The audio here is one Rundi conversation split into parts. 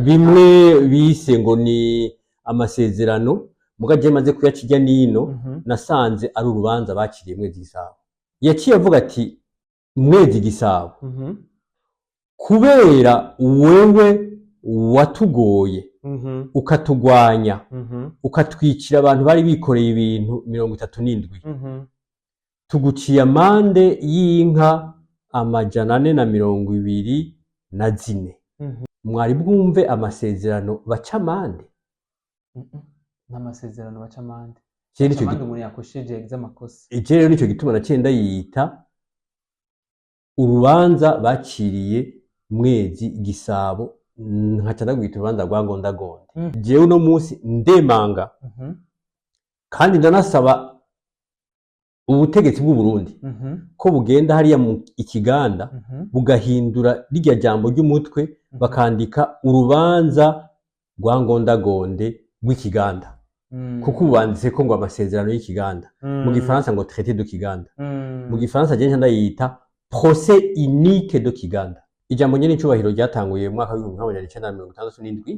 bimwe bise ngo ni amasezerano mugaje maze kuyakirya nino nasanze ari urubanza bakiriye Mwezi Gisabo. Yaciye avuga ati Mwezi Gisabo kubera wewe watugoye ukatugwanya ukatwicira abantu bari bikoreye ibintu 37 tuguciye amande y'inka 424 mwari bwumve amasezerano baca amande n'amasezerano baca amande umuntu yakosheje examakosa rero nico gituma nacenda yita urubanza baciriye Mwezi Gisabo nkaca ndagwita urubanza rwa Ngondagonde. Jewe uno munsi ndemanga kandi ndanasaba ubutegetsi bw'u Burundi ko bugenda hariya mu Ikiganda bugahindura rirya jambo ry'umutwe bakandika urubanza rwa Ngondagonde rw'Ikiganda kuko ubanditse ko ngo amasezerano y'Ikiganda mu Gifaransa ngo traité de Kiganda mu Gifaransa je ndayita procès unique de Kiganda. Ijambo nyene icubahiro ryatanguye mu mwaka wa 1967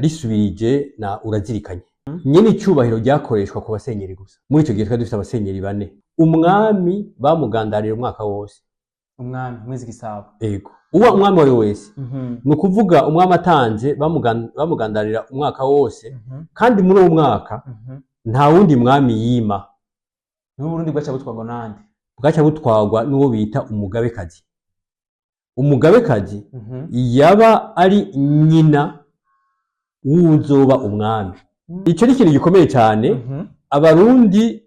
risubirije na urazirikanye nyene icubahiro ryakoreshwa ku basenyeri gusa. Muri ico gihe twari dufite abasenyeri 4. Umwami bamugandarira umwaka wose. Umwami Mwezi Gisabo ego uwa umwami wari wese no kuvuga umwami atanze bamugandarira umwaka wose kandi muri uwo mwaka nta wundi mwami yima. N'u Burundi bwaca butwagwa nande? Bwaca butwagwa n'uwo bita umugabekazi. Umugabekazi yaba ari nyina w'uzoba umwami. Ico ni ikintu gikomeye cyane. Abarundi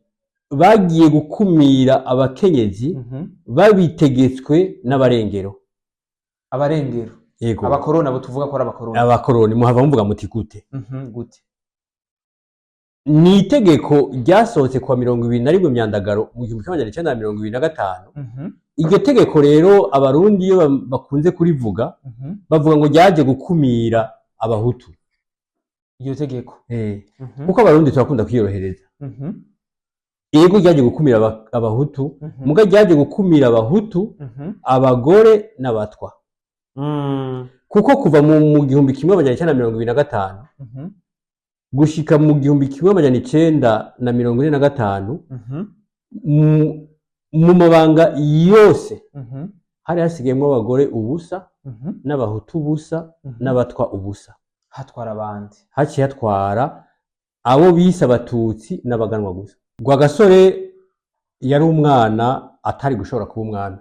bagiye gukumira abakenyezi babitegetswe n'abarengero. Abarengero yego abakorona bo tuvuga ko ari abakorona. Abakoroni muhava mvuga muti gute? Gute? Ni itegeko ryasohotse kwa 21 Myandagaro mu 1925. Iryo tegeko rero abarundi iyo bakunze kurivuga bavuga ngo ryaje gukumira abahutu. Iryo tegeko kuko abarundi turakunda kwiyorohereza. Yego ryaje gukumira abahutu muga ryaje gukumira abahutu abagore n'abatwa. Kuko kuva mu 1925 gushika mu 1945 mu mabanga yose hari hasigayemo abagore ubusa n'abahutu ubusa n'abatwa ubusa. Hatwara abandi haciye hatwara abo bise abatutsi n'abaganwa gusa. Rwagasore yari umwana atari gushobora kuba umwami.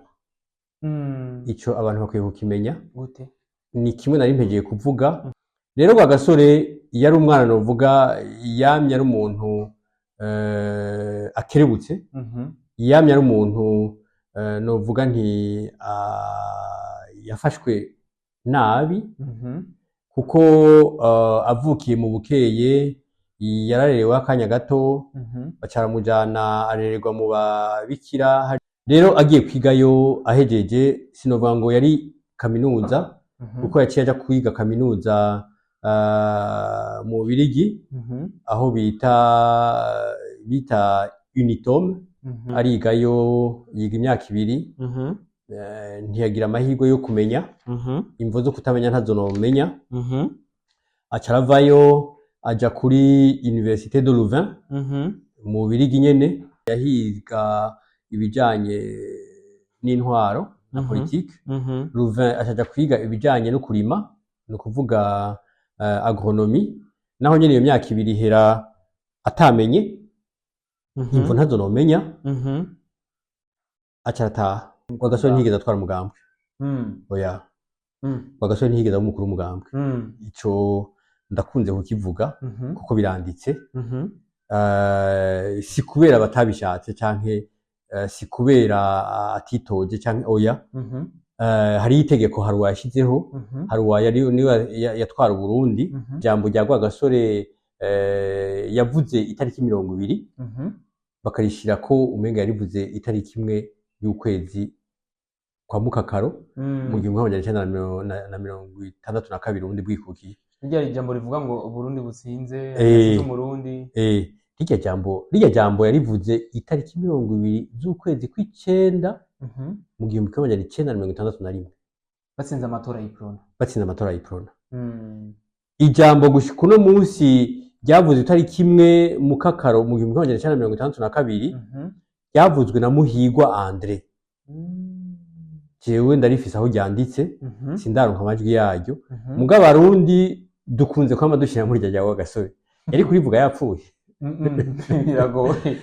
Ico abantu bakwiye kukimenya. Gute? Ni kimwe nari mpegeye kuvuga. Rero Rwagasore yari umwana novuga yamye ari umuntu akerebutse. Yamye ari umuntu novuga nti yafashwe nabi kuko avukiye mu Bukeye yararerewe akanya gato bacaramujana arererwa mu babikira. Rero agiye kwigayo ahejeje sinovuga ngo yari kaminuza kuko yaciye aja kwiga kaminuza mu Bubiligi aho bita Unitom. Arigayo yiga imyaka 2 ntiyagira amahirwe yo kumenya imvo zo kutamenya ntazo nomenya. Acaravayo aja kuri Université de Louvain mu Bubiligi nyene yahiga ibijanye n'intwaro na politique. Louvain acaja kwiga ibijanye no kurima no kuvuga agronomie naho nyene iyo myaka 2 hera atamenye imvo ntazo nomenya. Acarataha. Rwagasore ntiyigeze atwara umugambwe. Oya. Rwagasore ntiyigeze aba umukuru w'umugambwe. Ico ndakunze kukivuga kuko biranditse. Si kubera batabishatse canke si kubera atitoje canke oya. Hari itegeko Haruwa yashizeho. Haruwa niwe yatwara Burundi. Jambo rya Rwagasore yavuze itariki 20 bakarishira ko umenga yarivuze itariki 1 y'ukwezi kwa Mukakaro mu 1962 Burundi bwikukiye. Irya jambo rivuga ngo Burundi butsinze Murundi. Rirya jambo yarivuze itariki 20 z'ukwezi kw'icenda mu 1961. Batsinze amatora y'Iprona. Batsinze amatora y'Iprona. ijambo gushika uno munsi ryavuze itariki imwe mu kakaro mu 1962 ryavuzwe na Muhigwa Andre. Jewe ndarifise aho ryanditse sindaronka amajwi yaryo, mugabo abarundi dukunze kwama dushira muri rya wa gasore yari kurivuga yapfuye. Biragoye.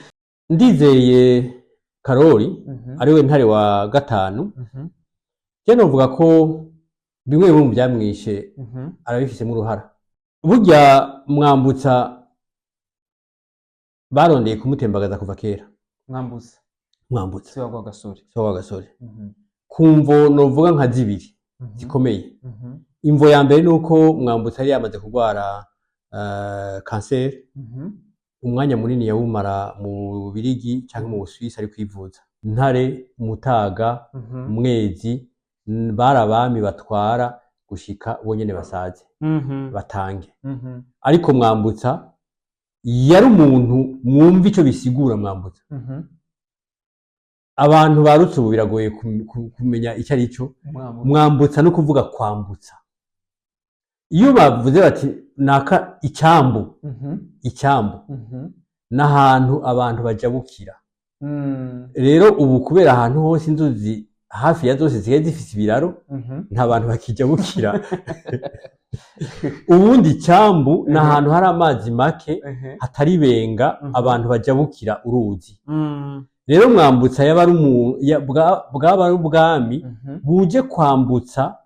Ndizeye Karori ariwe ntare wa gatanu, je novuga ko bimwe mu byamwishe arabifise mu ruhara. Burya Mwambutsa barondeye kumutembagaza kuva kera. Mwambutsa se wa gasore. So wa gasore. Kumvo novuga nka zibiri zikomeye. Imvo ya mbere nuko Mwambutsa yari yamaze kugwara cancer. Umwanya munini yawumara mu Birigi cyangwa mu Busuwisi ari kwivuza. Ntare, Mutaga, Mwezi barabami batwara gushika bonyene basaze batange. Ariko Mwambutsa yari umuntu mwumva ico bisigura. Mwambutsa abantu barutse ubu biragoye kumenya icyo ari cyo. Mwambutsa no kuvuga kwambutsa. Iyo bavuze bati naka icyambu, icyambu n'ahantu abantu bajabukira. Rero ubu kubera ahantu hose inzuzi hafi ya zose zigiye zifise ibiraro, nta bantu bakijabukira. Ubundi icyambu n'ahantu hari amazi make hatari benga abantu bajabukira uruzi. Rero Mwambutsa yaba ari bwaba ari ubwami buje kwambutsa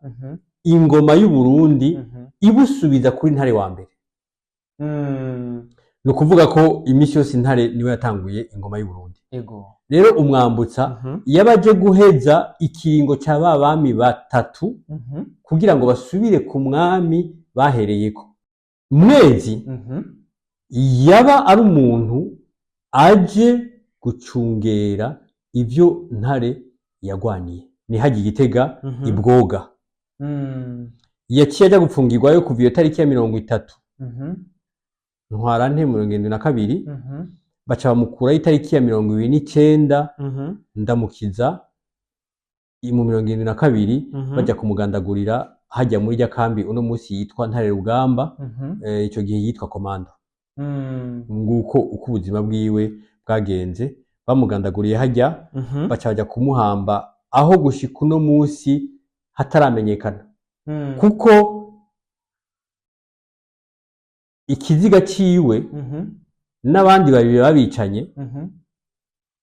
ingoma y'u Burundi ibusubiza kuri Ntare wa mbere. No kuvuga ko imisi yose Ntare niwe yatanguye ingoma y'u Burundi. Rero Umwambutsa yabaje guheza ikiringo cya babami batatu kugira ngo basubire ku mwami bahereyeko. Mwezi yaba ari umuntu aje gucungera ivyo Ntare yagwaniye. Ni haji Gitega ibwoga. Yaciye ajya gupfungirwayo kuva iyo tariki ya 30 Ntwarante 1972, baca bamukuraho itariki ya 29 Ndamukiza mu 1972, bajya kumugandagurira hajya muri rya kambi uno munsi yitwa Ntare Rugamba. Ico gihe yitwa Komando. Nguko uko ubuzima bwiwe bwagenze. Bamugandaguriye hajya baca bajya kumuhamba aho gushika uno munsi hataramenyekana. Kuko ikiziga ciwe n'abandi babiri babicanye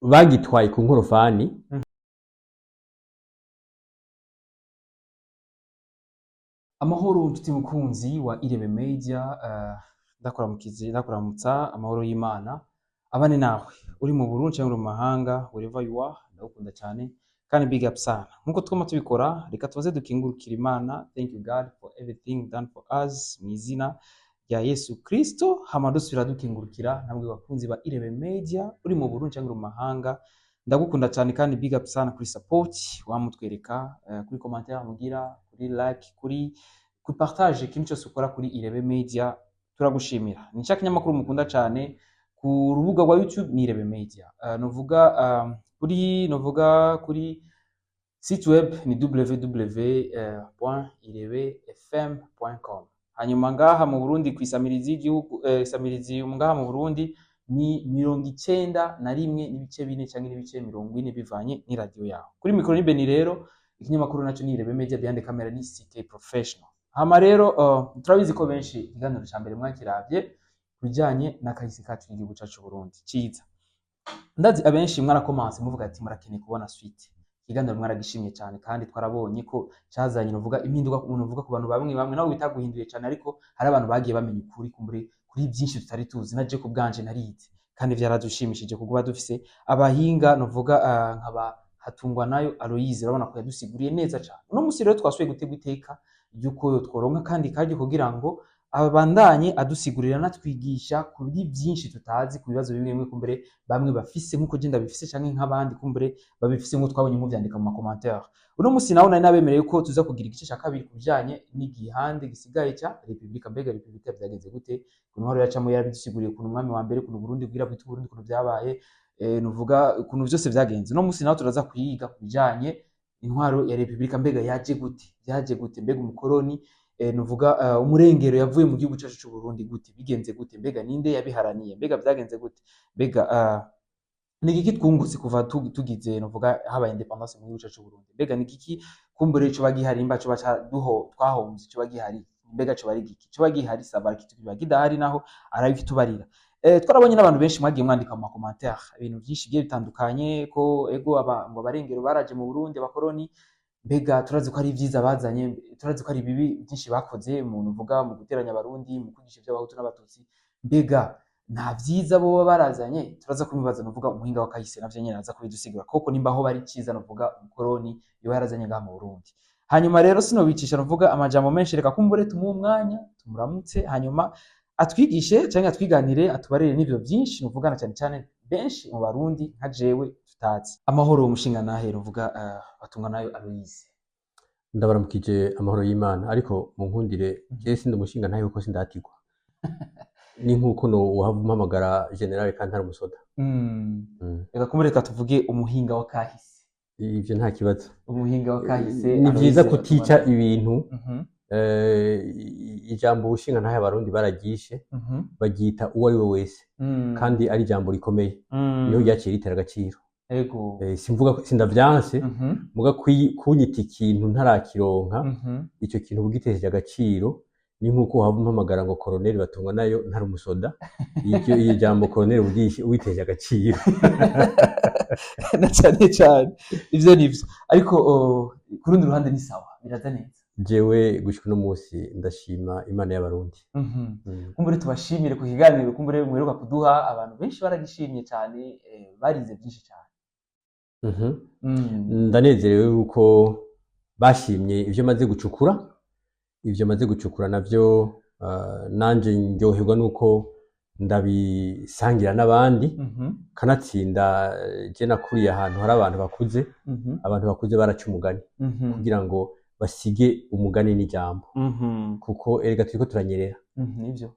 bagitwaye ku nkorofani. Amahoro nshuti mukunzi wa Irebe Media, ndakuramutsa amahoro y'Imana abane nawe uri mu Burundi cyangwa mu mahanga, wherever you are, ndagukunda cyane kandi big up sana. Nkuko twama tubikora, reka tubaze dukingurukira Imana. Thank you God for everything done for us mu izina rya Yesu Kristo. Hama dusubira dukingurukira namwe bakunzi ba Irebe Media uri mu Burundi cyangwa mu mahanga, ndagukunda cyane kandi big up sana kuri support wamutwereka, kuri commentaire mugira, kuri like, kuri partage ikintu cyose ukora kuri Irebe Media, turagushimira. Ni cya kinyamakuru mukunda cyane ku rubuga rwa YouTube ni Irebe Media. Novuga kuri site web ni www.irebefm.com. Hanyuma ngaha mu Burundi kwisamirizi y'igihugu, samirizi ngaha mu Burundi ni 91.4 cyangwa n'ibice 40 bivanye ni radio yawe. Kuri mikoro ni Beni rero, ikinyamakuru nacyo ni Irebe Media, behind camera ni CK Professional. Hama rero turabizi ko benshi ikiganiro cya mbere mwakiravye bijanye n'akahise kacu igihugu cyacu Burundi ciza. Ndazi abenshi mwarakomanse muvuga ati murakeneye kubona suite. Ikiganiro mwaragishimye cyane kandi twarabonye ko cyazanye novuga impinduka umuntu uvuga ku bantu bamwe naho bitaguhinduye cyane, ariko hari abantu bagiye bamenya ukuri kuri byinshi tutari tuzi. Naje ku bwanje narize kandi byaradushimishije kuko dufise abahinga novuga nkaba Hatungwa nayo Aloyize, urabona ko yadusiguriye neza cyane. Uno musi rero twasuye gutega iteka yuko tworonka kandi kaje kugira ngo abandanye adusigurira natwigisha kuri byinshi tutazi, ku bibazo bimwe kumbere bamwe bafise nkuko je ndabifise canke nk'abandi kumbere babifise nko twabonye mu byandika mu commentaire. Uno musi nawo nari nabemereye ko tuza kugira igice cya kabiri kubijanye n'igihande gisigaye cya Republika. Mbega Republika byagenze gute? Ku ntwaro yacamo yarabidusiguriye ku mwami wa mbere, ku Burundi bwira bwite Burundi ku byabaye, nuvuga ukuntu byose byagenze. No musi nawo turaza kuyiga kubijanye intwaro ya Republika. Mbega yaje gute, mbega umukoroni nuvuga umurengero yavuye mu gihugu cyacu cy'u Burundi gute, bigenze gute, mbega ninde yabiharaniye, mbega byagenze gute, mbega ni iki twungutse kuva tugize nuvuga habaye independence mu gihugu cyacu cy'u Burundi, mbega ni iki kumbure cyo bagihari imba cyo baca twahomze cyo bagihari, mbega cyo bari giki cyo bagihari sabara kitubiba gidahari naho arabitubarira. Twarabonye n'abantu benshi mwagiye mwandika mu commentaire ibintu byinshi bigiye bitandukanye ko ego ngo abarengero baraje mu Burundi abakoroni, mbega turazi ko ari vyiza bazanye, turazi ko ari bibi byinshi bakoze mu nuvuga mu guteranya abarundi mu kwigisha iby'abahutu n'abatutsi, mbega nta vyiza bo barazanye, turaza kubibaza nuvuga umuhinga wa kahise navyo nyene aza kubidusigura koko nimba aho bari ciza nuvuga umukoroni yo yarazanye ngaha mu Burundi. Hanyuma rero sinobicisha nuvuga amajambo menshi, reka kumbure tumuhe umwanya tumuramutse, hanyuma atwigishe cyangwa atwiganire atubarire n'ibyo byinshi nuvugana cyane cyane benshi mu Barundi nka jewe tutazi. Amahoro umushinga nahe nuvuga batunga nayo Aloise. Ndabaramukije amahoro y'Imana, ariko mu nkundire je sindi umushinga nahe uko sindatigwa ni nkuko no uhavumpamagara general Kantara Musoda. Reka kumureka tuvuge umuhinga wa kahise. Ivyo nta kibazo. Umuhinga wa kahise ni vyiza kutica ibintu. Ijambo ubushinga ntahe abarundi baragishe bagita uwo ari we wese, kandi ari ijambo rikomeye niho ryaciye ritera agaciro. Simvuga sindavyanse muga kunyita ikintu ntarakironka ico kintu kugiteje agaciro, ni nkuko wavumpamagara ngo colonel batungwa nayo ntari umusoda, iyo jambo colonel ugishe witeje agaciro na cyane ivyo nivyo, ariko kurundi ruhande ni sawa biraza neza. Jewe gushika no munsi ndashima Imana y'abarundi. Kumbure tubashimire ku kiganiro, kumbure mweruka kuduha abantu benshi baragishimye cyane, barize byinshi cyane. Ndanezerewe yuko bashimye ivyo maze gucukura navyo, nanje ndyoherwa nuko ndabisangira n'abandi, kanatsinda je nakuriye ahantu hari abantu bakuze baraca umugani kugira ngo basige umugani n'ijambo, kuko erega turiko turanyerera. Nivyo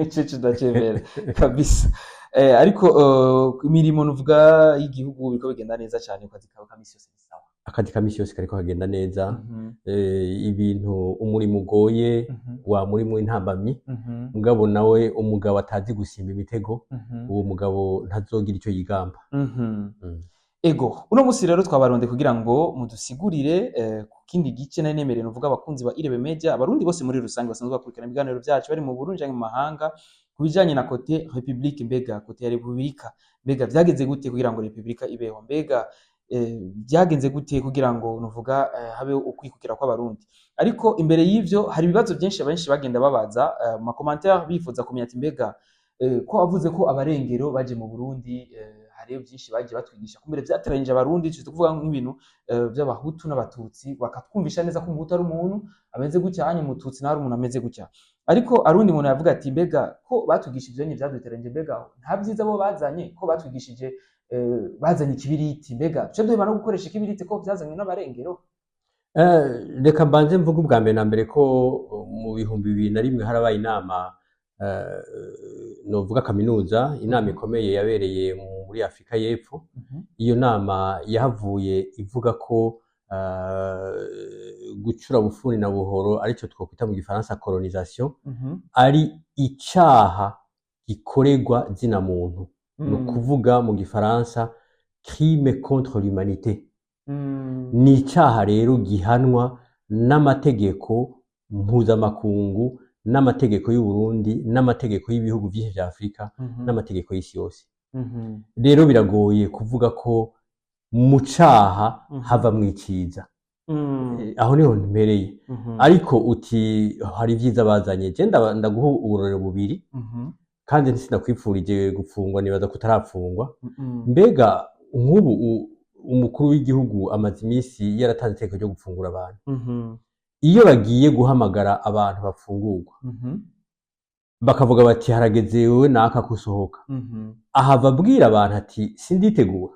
cece ndacemera kabisa. Ariko imirimo nuvuga y'igihugu biriko bigenda neza cyane, kazi kawe kamisi yose bisawa, akazi kamisi yose kariko kagenda neza. Ibintu umurimo ugoye wa murimo w'intambamyi, mugabo nawe umugabo atazi gusimba imitego, uwo mugabo ntazogira icyo yigamba. Ego uno musi rero twabaronde kugira ngo mudusigurire ku kindi gice nari nemereye nuvuga abakunzi ba Irebe Media, abarundi bose muri rusange basanzwe bakurikirana ibiganiro byacu bari mu Burundi canke mu mahanga, kubijanye na kote Republique, mbega kote ya Republika, mbega vyagenze gute kugira ngo Republika ibeho, mbega byagenze gute kugira ngo nuvuga habe ukwikukira kw'abarundi. Ariko imbere y'ivyo hari ibibazo byinshi abenshi bagenda babaza mu commentaire bifuza kumenya ati mbega ko avuze ko abarengero baje mu Burundi, hariyo byinshi bagiye batwigisha kumbere byateranyije abarundi, cyo kuvuga nk'ibintu by'abahutu n'abatutsi, bakatwumvisha neza ko umuhutu ari umuntu ameze gutya, hanyuma umututsi nawe ari umuntu ameze gutya. Ariko arundi muntu yavuga ati mbega ko batwigishije ni byaduteranyije, mbega nta byiza bo bazanye ko batwigishije, bazanye ikibiriti, mbega cyo duheba no gukoresha ikibiriti ko byazanywe n'abarengero. Reka mbanze mvuga ubwa mbere na mbere ko mu 2001 harabaye inama, novuga kaminuza, inama ikomeye yabereye muri Afrika y'Epfo. Iyo nama yahavuye ivuga ko gucura bufuni na buhoro arico twokwita mu gifaransa colonisation, ari icaha gikoregwa zina muntu, no kuvuga mu gifaransa crime contre l'humanité. Ni icaha rero gihanwa n'amategeko mpuzamakungu, n'amategeko y'u Burundi, n'amategeko y'ibihugu byinshi vya Afrika, n'amategeko y'isi yose. Rero biragoye kuvuga ko mu caha hava mwiciza. Aho niho ntereye. Ariko uti hari vyiza bazanye, je ndaguha uburorero bubiri, kandi sinakwipfurije gupfungwa, nibaza kutarapfungwa. Mbega nk'ubu umukuru w'igihugu amaze imisi yaratanze iteko ryo gupfungura abantu. Iyo bagiye guhamagara abantu bafungurwa, bakavuga bati harageze wewe naka kusohoka, ahava abwira abantu ati sinditegura,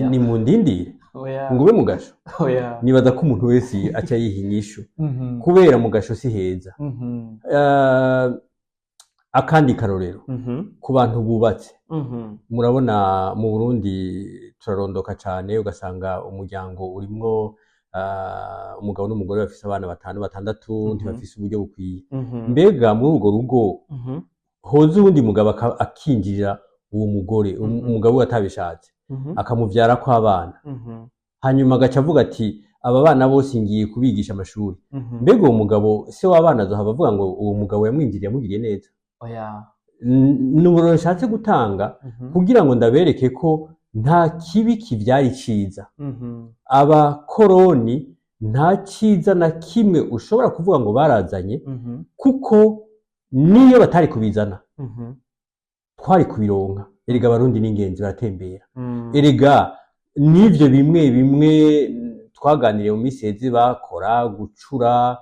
ni mundindire ngube mu gasho. Nibaza ko umuntu wese aca yiha inyishu, kubera mu gasho si heza. Akandi karorero ku bantu bubatse, murabona mu Burundi turarondoka cyane, ugasanga umuryango urimwo umugabo n'umugore bafise abana 5 6 ntibafise uburyo bukwiye. Mbega muri urwo rugo hoza uwundi mugabo akinjirira uwo mugore, umugabo we atabishatse, akamuvyara ko abana, hanyuma agaca avuga ati aba bana bose ngiye kubigisha amashuri. Mbega uwo mugabo se w'abana azohava avuga ngo uwo mugabo yamwinjiriye amugiriye neza? Oya. N'uburoro nshatse gutanga kugira ngo ndabereke ko nta kibi kivyari ciza. Abakoroni nta ciza na kimwe ushobora kuvuga ngo barazanye, kuko niyo batari kubizana twari kubironka. Erega abarundi n'ingenzi baratembera. Erega n'ivyo bimwe bimwe twaganiriye mu misezi bakora, gucura,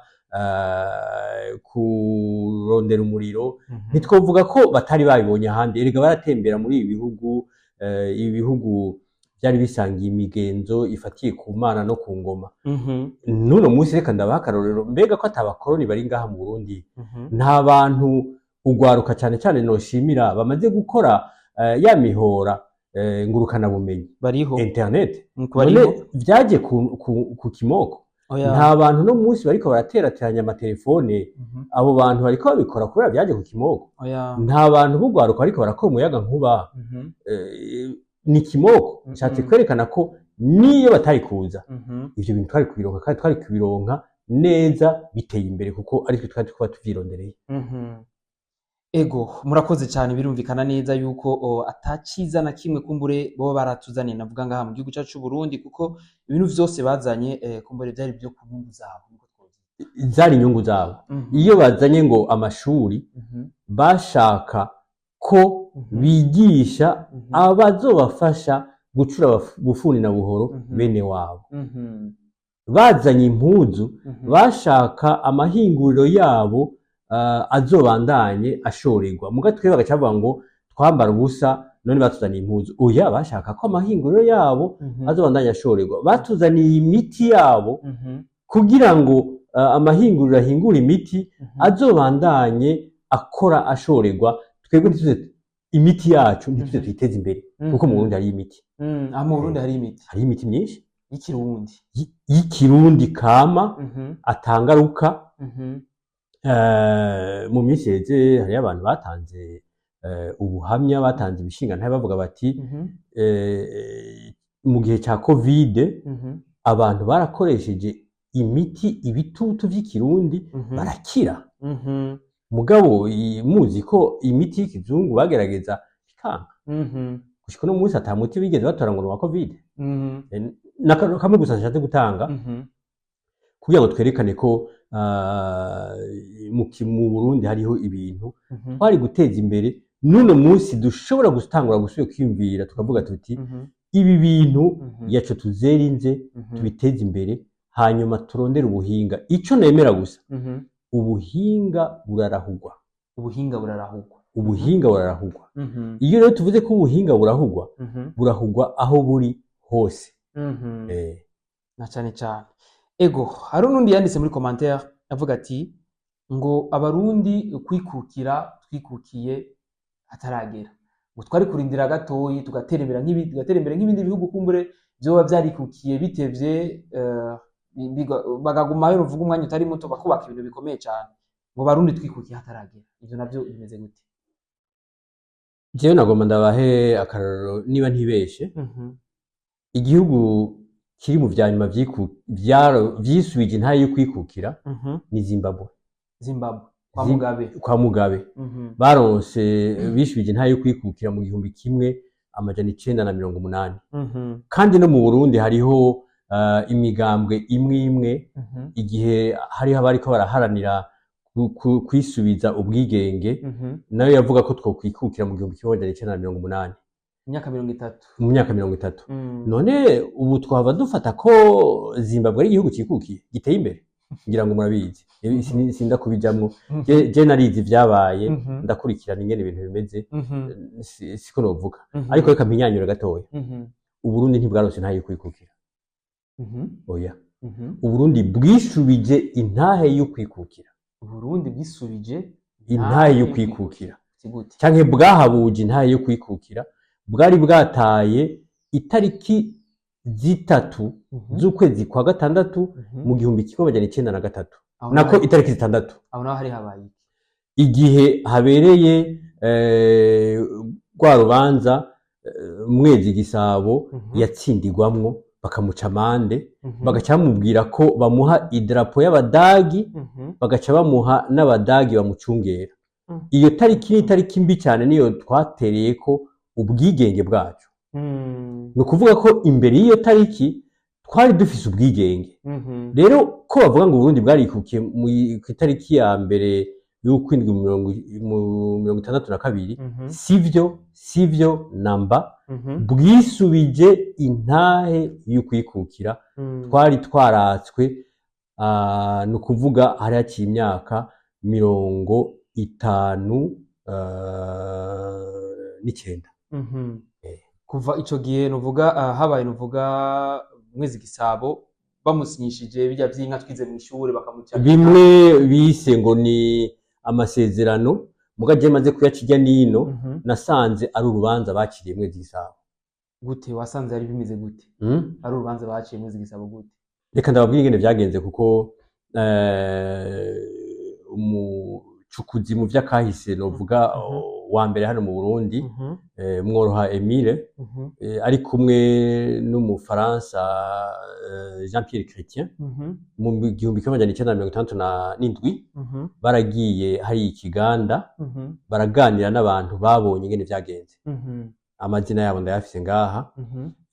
kurondera umuriro, ntitwovuga ko batari babibonye ahandi. Erega baratembera muri ibi bihugu, ibihugu byari bisangiye imigenzo ifatiye ku Mana no ku ngoma. Nuno munsi reka ndabaha akarorero, mbega ko atabakoroni bari ngaha mu Burundi, nta bantu ugwaruka cyane cyane noshimira bamaze gukora ya mihora ngurukana bumenyi, bariho internet, none vyaje ku kimoko. Nta bantu no munsi bariko baraterateranya amatelefone, abo bantu bariko babikora kubera vyaje ku kimoko. Nta bantu bugwaruka bariko barakora umuyaga nkuba, ni kimoko. Nshatse kwerekana ko niyo batari kuza ivyo bintu twari kubironka, kandi twari kubironka neza biteye imbere, kuko ariko twari kuba tuvyirondereye. Ego, murakoze cyane, birumvikana neza yuko ataciza na kimwe kumbure bo baratuzaniye, navuga ngaha mu gihugu cyacu Burundi, kuko ibintu vyose bazanye kumbure byari byo ku nyungu zabo, zari inyungu zabo. Iyo bazanye ngo amashuri, bashaka ko bigisha abazobafasha gucura bufuni na buhoro bene wabo. Bazanye impuzu, bashaka amahinguriro yabo azobandanye ashorerwa. Muga twe bagacavuga ngo twambara ubusa none batuzaniye impuzu. Oya, bashaka ko amahinguriro yabo azobandanye ashorerwa. Batuzaniye imiti yabo kugira ngo amahinguriro ahingura imiti azobandanye akora ashorerwa. Twebwe ntituze imiti yacu ntituze tuyiteze imbere, kuko mu Burundi hari imiti. Mu Burundi hari imiti, hari imiti myinshi y'ikirundi kama atangaruka. Mu minsi yeze hari abantu batanze ubuhamya, batanze ibishinga ntaye bavuga bati mu gihe cya Covid abantu barakoresheje imiti ibitutu vy'ikirundi barakira. Mugabo muzi ko imiti y'ikizungu bagerageza ikanga. Gushika no munsi ata muti bigeze batora ngo wa Covid. Kamwe gusa nshatse gutanga kugira ngo twerekane ko mu Burundi hariho ibintu twari guteza imbere. Nuno munsi dushobora gutangura gusubira kwiyumvira tukavuga tuti ibi bintu yaco tuzerinze tubiteze imbere, hanyuma turondere ubuhinga. Ico nemera gusa, ubuhinga burarahugwa. Iyo rero tuvuze ko ubuhinga burahugwa aho buri hose. Na cyane cyane. Ego, hari n'undi yanditse muri commentaire avuga ati ngo abarundi twikukiye hataragera, ngo twari kurindira gatoyi tugatera imbere nk'ibindi bihugu kumbure byoba byarikukiye bitevye, bagagumayo ruvuga umwanya utari muto bakubaka ibintu bikomeye cyane. Ngo barundi twikukiye hataragera, ivyo navyo bimeze gute? Jewe nagomba ndabahe akarorero niba ntibeshe. Igihugu kiri mu vyanyuma vyisubije intahe yo kwikukira ni Zimbabwe. Kwa Mugabe baronse bisubije intahe yo kwikukira mu 1980. Kandi no mu Burundi hariho imigambwe imwe igihe hariho abariko baraharanira kwisubiza ubwigenge, nayo yavuga ko twokwikukira mu 1980. Mu myaka 30. None ubu twava dufata ko Zimbabwe ari igihugu cikukiye giteye imbere? Ngira ngo murabizi, sinda kubijamwo. Je narizi vyabaye, ndakurikirana ingene ibintu bimeze, siko novuga. Ariko reka mpinyanyura gatoya. Uburundi ntibwaronse intahe yo kwikukira. Oya. Uburundi bwisubije intahe yo kwikukira. Uburundi bwisubije intahe yo kwikukira. Canke bwahabuje intahe yo kwikukira. Bwari bwataye itariki zitatu z'ukwezi kwa gatandatu mu 1993 Aho nako naho- itariki zitandatu aho naho hari habaye iki? igihe habereye rwa rubanza Mwezi Gisabo yatsindirwamwo bakamuca amande bagaca bamubwira ko bamuha idarapo y'abadagi bagaca bamuha n'abadagi bamucungera. Iyo tariki ni itariki mbi cyane, niyo twatereye ko ubwigenge bwacu. Ni ukuvuga ko imbere y'iyo tariki twari dufise ubwigenge. Rero ko bavuga ngo Burundi bwarikukiye ku itariki ya mbere y'ukwindwi 1962, sivyo namba. Bwisubije intahe y'ukwikukira twari twaratswe, ni ukuvuga hari haciye imyaka 59. Kuva ico gihe nuvuga habaye nuvuga Mwezi Gisabo bamusinyishije bijya vy'inka twize mu ishure bakamuca bimwe bise ngo ni amasezerano, muga je maze kuyakirya nino nasanze ari urubanza bakiriye Mwezi Gisabo. Gute wasanze ari bimeze gute? Ari urubanza baciye Mwezi Gisabo gute? Reka ndababwira ingene vyagenze kuko umucukuzi mu vy'akahise novuga wa mbere hano mu Burundi, Mworoha Emile, ari kumwe n'umufaransa Jean Pierre Chrétien, mu 1967 baragiye hari ikiganda baraganira n'abantu babonye ingene vyagenze. Amazina yabo ndayafise ngaha.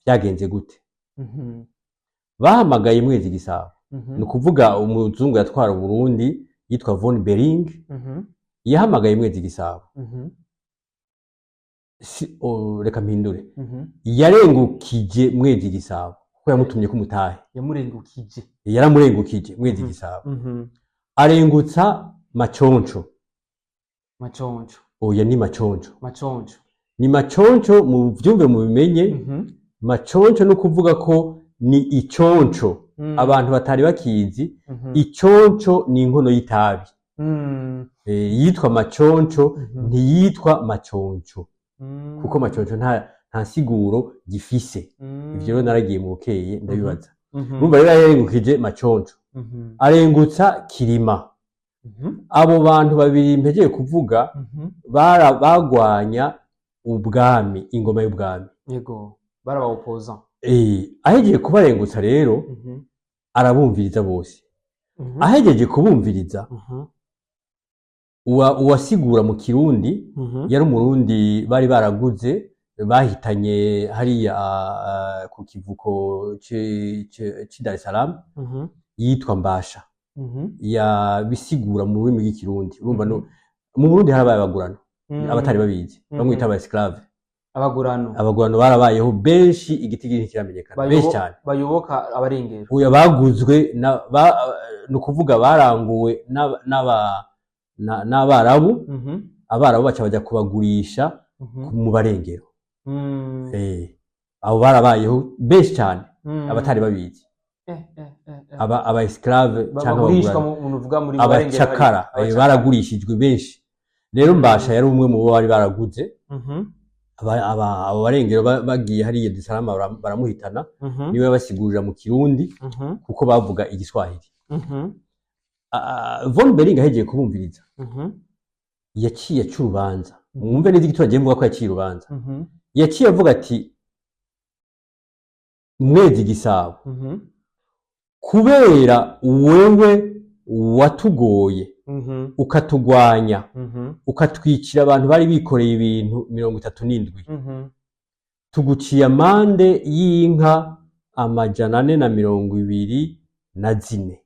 Vyagenze gute? Bahamagaye Mwezi Gisabo, ni ukuvuga umuzungu yatwara Burundi yitwa Von Bering, yahamagaye Mwezi Gisabo. Reka mpindure, yarengukije Mwezi Gisabo kuko yamutumye ko mutahe. Yaramurengukije Mwezi Gisabo. Arengutsa Maconco. Oya ni Maconco. Ni Maconco, mu vyumve mu bimenye. Maconco no kuvuga ko ni iconco. Abantu batari bakizi, iconco ni inkono y'itabi. Yitwa Maconco, ntiyitwa Maconco. Kuko Maconco nta siguro gifise. Ivyo rero naragiye mu bukeye ndabibaza. Urumva rero yarengukije Maconco. Arengutsa Kirima. Abo bantu babiri mpegeye kuvuga bagwanya ubwami, ingoma y'ubwami. Yego, baraba opposant. Ahejeje kubarengutsa rero arabumviriza bose. Ahejeje kubumviriza uwasigura mu Kirundi yari umurundi bari baraguze bahitanye hariya ku kivuko ci Dar es Salaam, yitwa Mbasha. Yabisigura mu rurimi rw'ikirundi. Urumva mu Burundi harabaye abagurano, abatari babizi bamwita aba esclave. Abagurano barabayeho benshi, igiti kiramenyekana benshi cyane, bayoboka abarengero. Uya baguzwe no kuvuga baranguwe n'abarabu. Abarabu baca baja kubagurisha mu barengero. Abo barabayeho benshi cyane, abatari babizi. Aba esclave cyangwa abacakara baragurishijwe benshi. Rero Mbasha yari umwe mu bo bari baraguze. Abo barengero bagiye hariya Dar es Salaam baramuhitana, niwe basigurira mu Kirundi kuko bavuga igiswahili. Von Bering ahejeje kubumviriza yaciye acurubanza. Mwumve neza igituma giye mvuga ko yaciye urubanza. Yaciye avuga ati Mwezi Gisabo, kubera wewe watugoye ukatugwanya ukatwicira abantu bari bikoreye ibintu 37, tuguciye amande y'inka 424.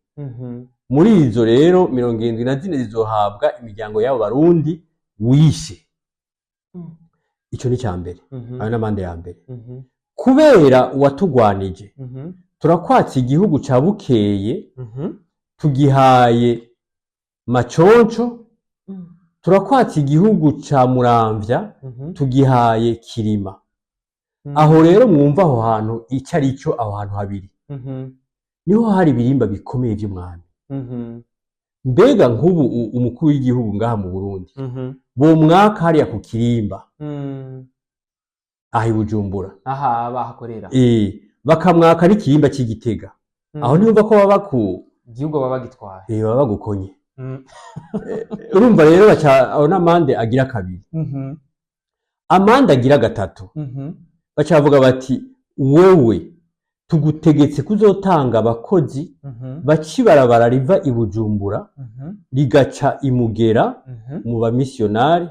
Muri izo rero 74 zizohabwa imiryango y'abo Barundi wishe. Ico ni cyambere, ayo n'amande ya mbere. Kubera watugwanije turakwatsa igihugu ca Bukeye, tugihaye Maconco. Turakwatsa igihugu ca Muramvya, tugihaye Kirima. Aho rero mwumva aho hantu icyo ari cyo, aho hantu habiri niho hari ibirimba bikomeye by'umwami. Mbega nk'ubu umukuru w'igihugu ngaha mu Burundi bo mwaka hariya ku Kirimba, ahi Bujumbura, bahakorera bakamwaka n'ikirimba cy'igitega aho ntiyumva ko baba igihugu baba bagitwaye baba bagukonye urumva rero baca n'amande agira kabiri amande agira gatatu baca bavuga bati wewe tugutegetse kuzotanga abakozi baca ibarabara riva i Bujumbura rigaca imugera mu bamisiyonari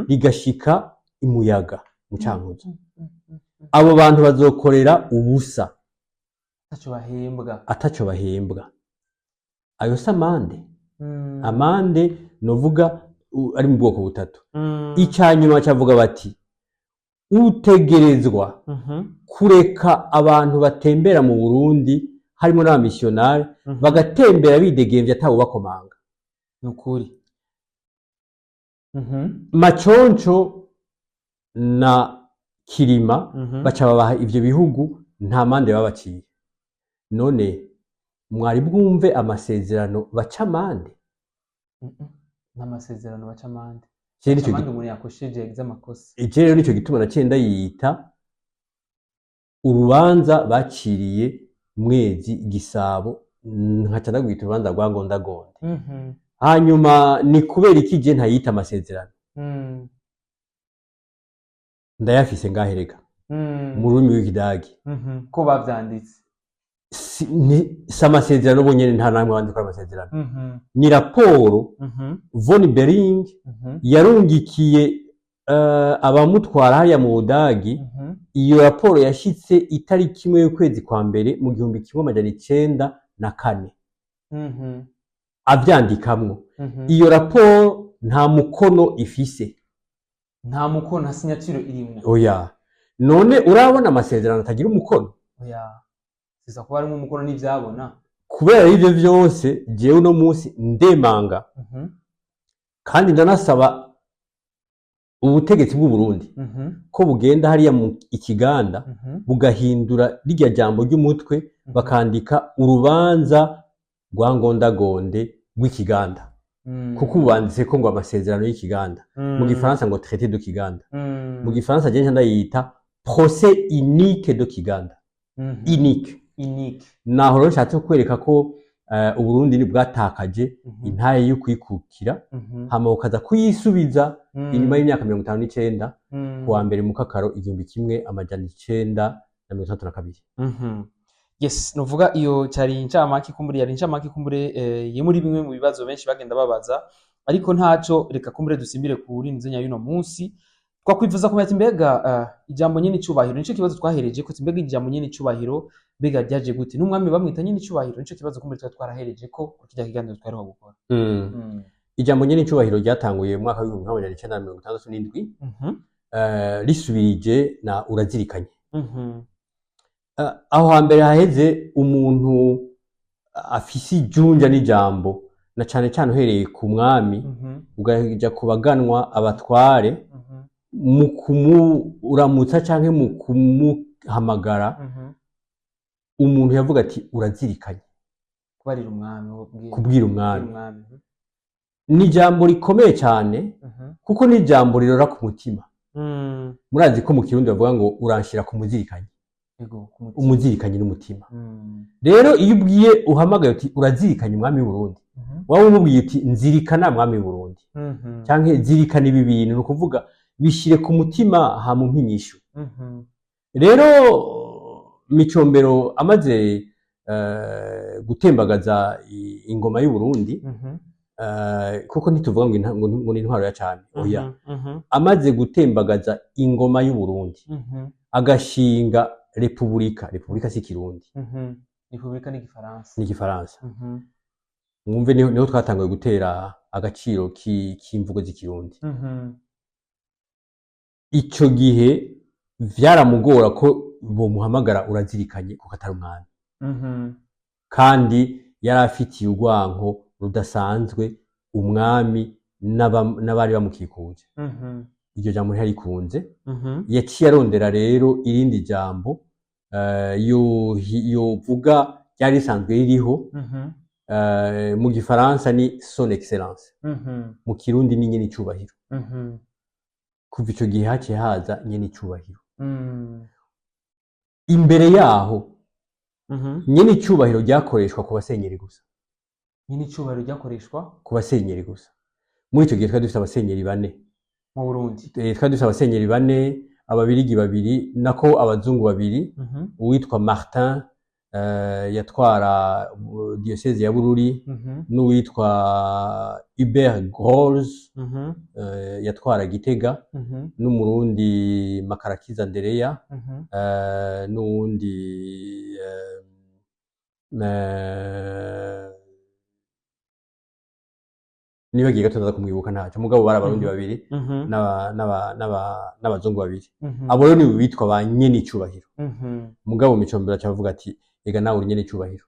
rigashika imuyaga mu Cankuzo abo bantu bazokorera ubusa ataco bahembwa ayo si amande amande novuga ari mu bwoko butatu icyanyuma cyavuga bati utegerezwa kureka abantu batembera mu Burundi harimo n'abamisiyonari bagatembera bidegemvye atawubakomanga nukuri Maconco na Kirima baca babaha ivyo bihugu nta mande babaciye none mwari bwumve amasezerano baca amande n'amasezerano baca amande amande umuntu yakosheje yagize amakosa rero nico gituma nacenda yita urubanza baciriye Mwezi Gisabo nkaca ndagwita urubanza rwa Ngondagonde hanyuma ni kubera iki je ntayita amasezerano ndayafise ngahereka mu rurimi rw'Ikidagi ko bavyanditse si amasezerano bonyene nta namwe bandika amasezerano ni raporo von Bering yarungikiye abamutwara hariya mu Budagi iyo raporo yashitse itariki imwe y'ukwezi kwa mbere mu 1904 avyandikamwo iyo raporo nta mukono ifise nta mukono nta signature irimwe oya none urabona amasezerano atagira umukono oya sisa kuba arimo umukono n'ivyabona kubera ivyo vyose jewe uno munsi ndemanga kandi ndanasaba ubutegetsi bw'u Burundi ko bugenda hariya mu Ikiganda bugahindura rirya jambo ry'umutwe bakandika urubanza rwa Ngondagonde rw'Ikiganda kuko ubanditse ko ngo amasezerano y'Ikiganda mu Gifaransa ngo traité de Kiganda mu Gifaransa je ndayita procès unique de Kiganda unique naho rero nshatse kwereka ko Uburundi ni bwatakaje intaye yo kwikukira hama ukaza kuyisubiza inyuma y'imyaka 59 kuwa mbere mu Kakaro 1932 yes novuga iyo cyari incamaki kumbure yari incamaki kumbure ye muri bimwe mu bibazo benshi bagenda babaza ariko ntaco reka kumbure dusimbire kuri nzenya y'uno munsi twakwifuza kumenya ati mbega ijambo nyene icubahiro nico kibazo twahereje ko mbega ijambo nyene icubahiro mbega ryaje gute n'umwami bamwita nyene icubahiro nico kibazo kumbure twarahereje ko kujya kiganiro twariho gukora ijambo nyene icubahiro ryatanguye mu mwaka wa 1967 risubirije na urazirikanye aho hambere haheze umuntu afise ijunja n'ijambo na cane cane uhereye ku mwami ugaja kubaganwa abatware mu kumuramutsa canke mu kumuhamagara umuntu yavuga ati urazirikanye kubwira umwami ni ijambo rikomeye cyane kuko ni ijambo rirora ku mutima murazi ko mu Kirundi bavuga ngo uranshira ku muzirikanye umuzirikanye n'umutima rero iyo ubwiye uhamagaye uti urazirikanye umwami w'u Burundi wawe umubwiye uti nzirikana mwami w'u Burundi canke zirikana ibi bintu no kuvuga bishire ku mutima ha mu mpinyisho rero Micombero amaze gutembagaza ingoma y'u Burundi kuko ntituvuga ngo ni intwaro ya cyane oya amaze gutembagaza ingoma y'u Burundi agashinga repubulika si Kirundi repubulika ni Gifaransa mwumve niho twatanguye gutera agaciro k'imvugo z'ikirundi ico gihe vyaramugora ko bomuhamagara urazirikanye kuko atari umwami kandi yari afitiye urwanko rudasanzwe umwami n'abari bamukikuje iryo jambo ntiyarikunze yaciye arondera rero irindi jambo yovuga ryari risanzwe ririho mu Gifaransa ni son excellence mu Kirundi ni nyene icubahiro kuva ico gihe haciye haza nyene icubahiro imbere yaho nyene icubahiro ryakoreshwa ku basenyeri gusa, nyine icubahiro ryakoreshwa ku basenyeri gusa. Muri ico gihe twari dufite abasenyeri 4 mu Burundi. twari dufite abasenyeri 4, ababirigi 2 nako abazungu 2, uwitwa Martin yatwara diocese ya Bururi, n'uwitwa Hubert Grosz yatwara Gitega, n'umurundi Makarakiza Ndereya, n'uwundi nibagiye gato ndaza kumwibuka ntaco, mugabo bari abarundi 2 n'abazungu 2. Abo rero ni bitwa ba nyene icubahiro. Mugabo Micombero acavuga ati ega nawe uri nyene icubahiro.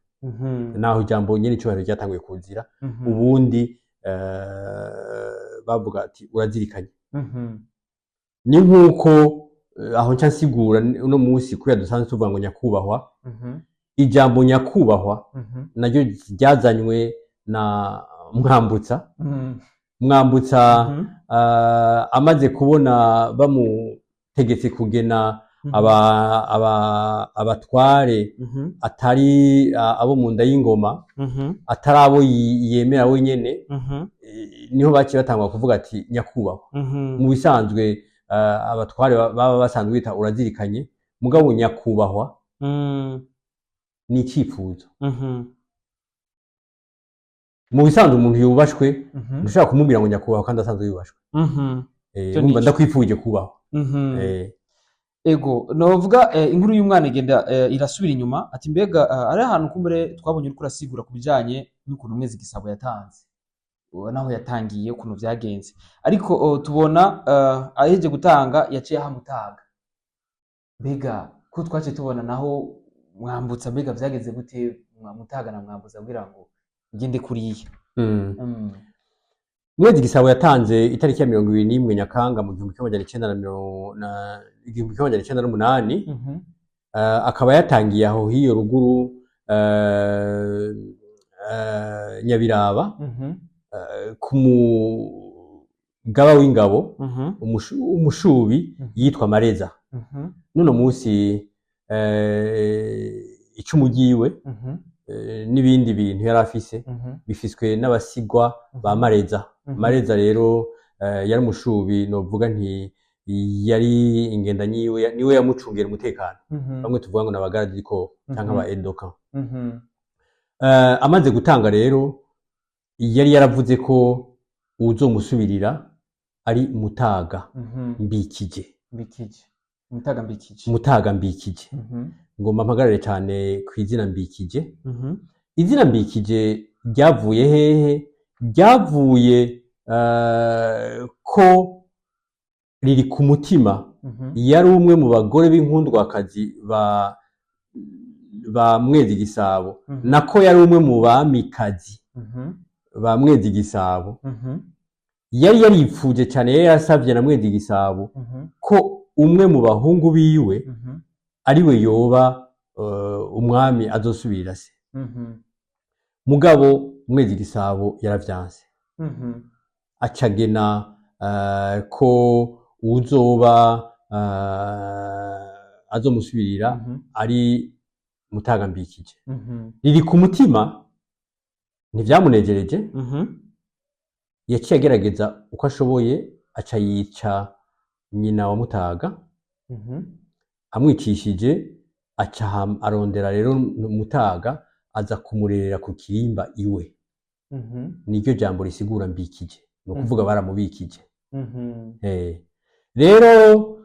Naho ijambo nyene icubahiro ryatanguye kuzira, ubundi bavuga ati urazirikanye. Ni nkuko aho nca nsigura uno munsi kubera dusanzwe tuvuga ngo nyakubahwa, ijambo nyakubahwa naryo ryazanywe na Mwambutsa. Mwambutsa amaze kubona bamutegetse kugena abatware atari abo mu nda y'ingoma, atari abo yemera wenyene, niho baciye batangwa kuvuga ati nyakubahwa. Mu bisanzwe abatware baba basanzwe bita urazirikanye, mugabo nyakubahwa ni icyifuzo. Mu bisanzwe umuntu yubashwe ntushaka kumubwira ngo nyakubahwa kandi asanzwe yubashwe. Urumva ndakwifuje kubaho. Ego novuga inkuru y'umwana igenda irasubira inyuma ati mbega ari ahantu kumbere twabonye uriko urasigura kubijanye n'ukuntu Mwezi Gisabo yatanze naho yatangiye ukuntu vyagenze, ariko tubona aheje gutanga yaciye ahamutaga. Mbega ko twace tubona naho Mwambutsa, mbega vyageze gute Mutaga na Mwambutsa kugira ngo igende kuriya? Mwezi Gisabo yatanze itariki ya 21 Nyakanga mu 1908, akaba yatangiye aho hiyo ruguru Nyabiraba, ku mugaba w'ingabo, umushubi yitwa Mareza. Nuno munsi icumu ryiwe n'ibindi bintu yari afise bifiswe n'abasigwa ba Mareza. Mareza rero yari umushubi, novuga nti yari ingenda niwe yamucungera umutekano. Bamwe tuvuga ngo n'abagarde ko canke aba edoka. Amaze gutanga rero yari yaravuze ko uzomusubirira ari Mutaga Mbikije. Mutaga Mbikije. Ngomba mpagarare cyane ku izina Mbikije. Izina Mbikije ryavuye hehe? Ryavuye ko riri ku mutima. Yari umwe mu bagore b'inkundwakazi ba Mwezi Gisabo, nako yari umwe mu bamikazi ba Mwezi Gisabo. Yari yaripfuje cyane, yari yasavye na Mwezi Gisabo ko umwe mu bahungu biwe ariwe yoba umwami azosubirira se. Mugabo Mwezi Gisabo yaravyanse. Acagena ko uzoba azomusubirira ari Mutaga Mbikije. Riri ku mutima, ntivyamunejereje. Yaciye agerageza uko ashoboye, aca yica nyina wa Mutaga. Amwicishije aca arondera rero Mutaga aza kumurerera ku kirimba iwe. Niryo jambo risigura Mbikije, no kuvuga baramubikije. Rero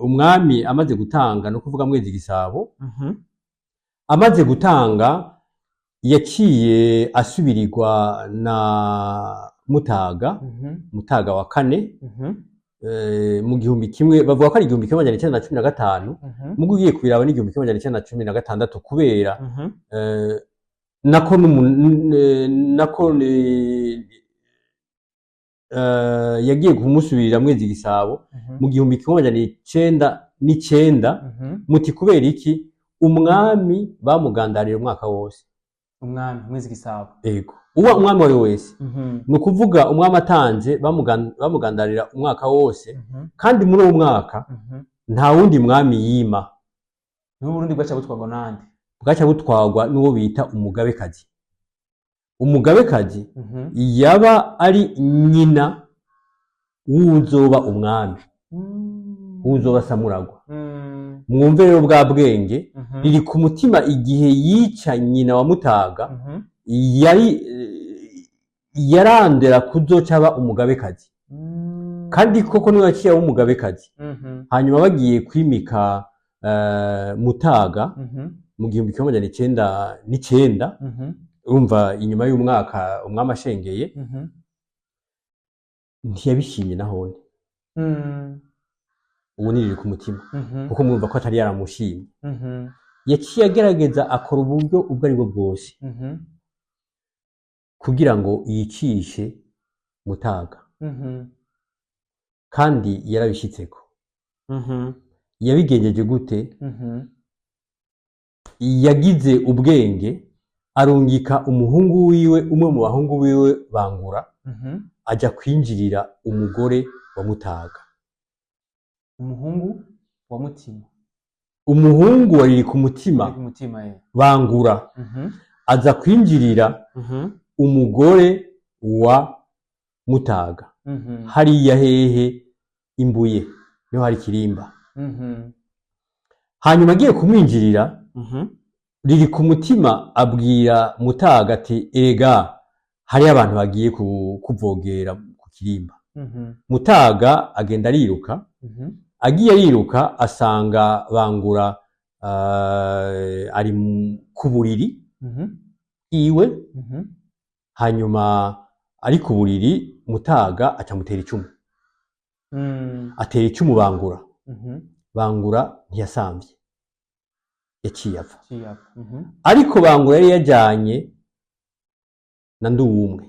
umwami amaze gutanga, no kuvuga Mwezi Gisabo amaze gutanga, yaciye asubirirwa na Mutaga, Mutaga wa 4, mu 1100, bavuga ko ari 1915, mugo ugiye kwiraba ni 1916 kubera nako yagiye kumusubirira Mwezi Gisabo mu 1909. Muti kubera iki? Umwami bamugandarira umwaka wose. Umwami Mwezi Gisabo, ego uwa umwami wari wese. No kuvuga umwami atanze bamugandarira umwaka wose, kandi muri uwo mwaka nta wundi mwami yima. n'uburundi bwaca butwarwa nande bwaca butwarwa n'uwo bita umugabekazi. Umugabekazi yaba ari nyina w'uzoba umwami, w'uzoba Samuragwa. Mwumve rero bwa bwenge riri ku mutima igihe yica nyina wa Mutaga, yarandera kuzoca aba umugabekazi, kandi koko niwe yaciye aba umugabekazi. Hanyuma bagiye kwimika Mutaga mu 1909, urumva inyuma y'umwaka umwami ashengeye, ntiyabishimye nahone. Ubu niriri ku mutima kuko mwumva ko atari yaramushimye. Yaciye agerageza akora uburyo ubwo ari bwo bwose kugira ngo yicishe Mutaga, kandi yarabishitseko. Yabigenjeje gute? Yagize ubwenge, arungika umuhungu wiwe, umwe mu bahungu wiwe Bangura, aja kwinjirira umugore wa Mutaga. Umuhungu wa Mutima, umuhungu wariri ku mutima Bangura, aza kwinjirira umugore wa Mutaga. Hariya hehe Imbuye niho hari Kirimba. Hanyuma agiye kumwinjirira, riri ku mutima abwira Mutaga ati ega hari abantu bagiye kuvogera ku Kirimba. Mutaga agenda ariruka, agiye ariruka asanga Bangura ari ku buriri iwe. Hanyuma ari ku buriri, Mutaga acamutera icumu, atera icumu Bangura. Bangura ntiyasamvye, yaciye apfa. Ariko Bangura yari yajanye na Nduwumwe.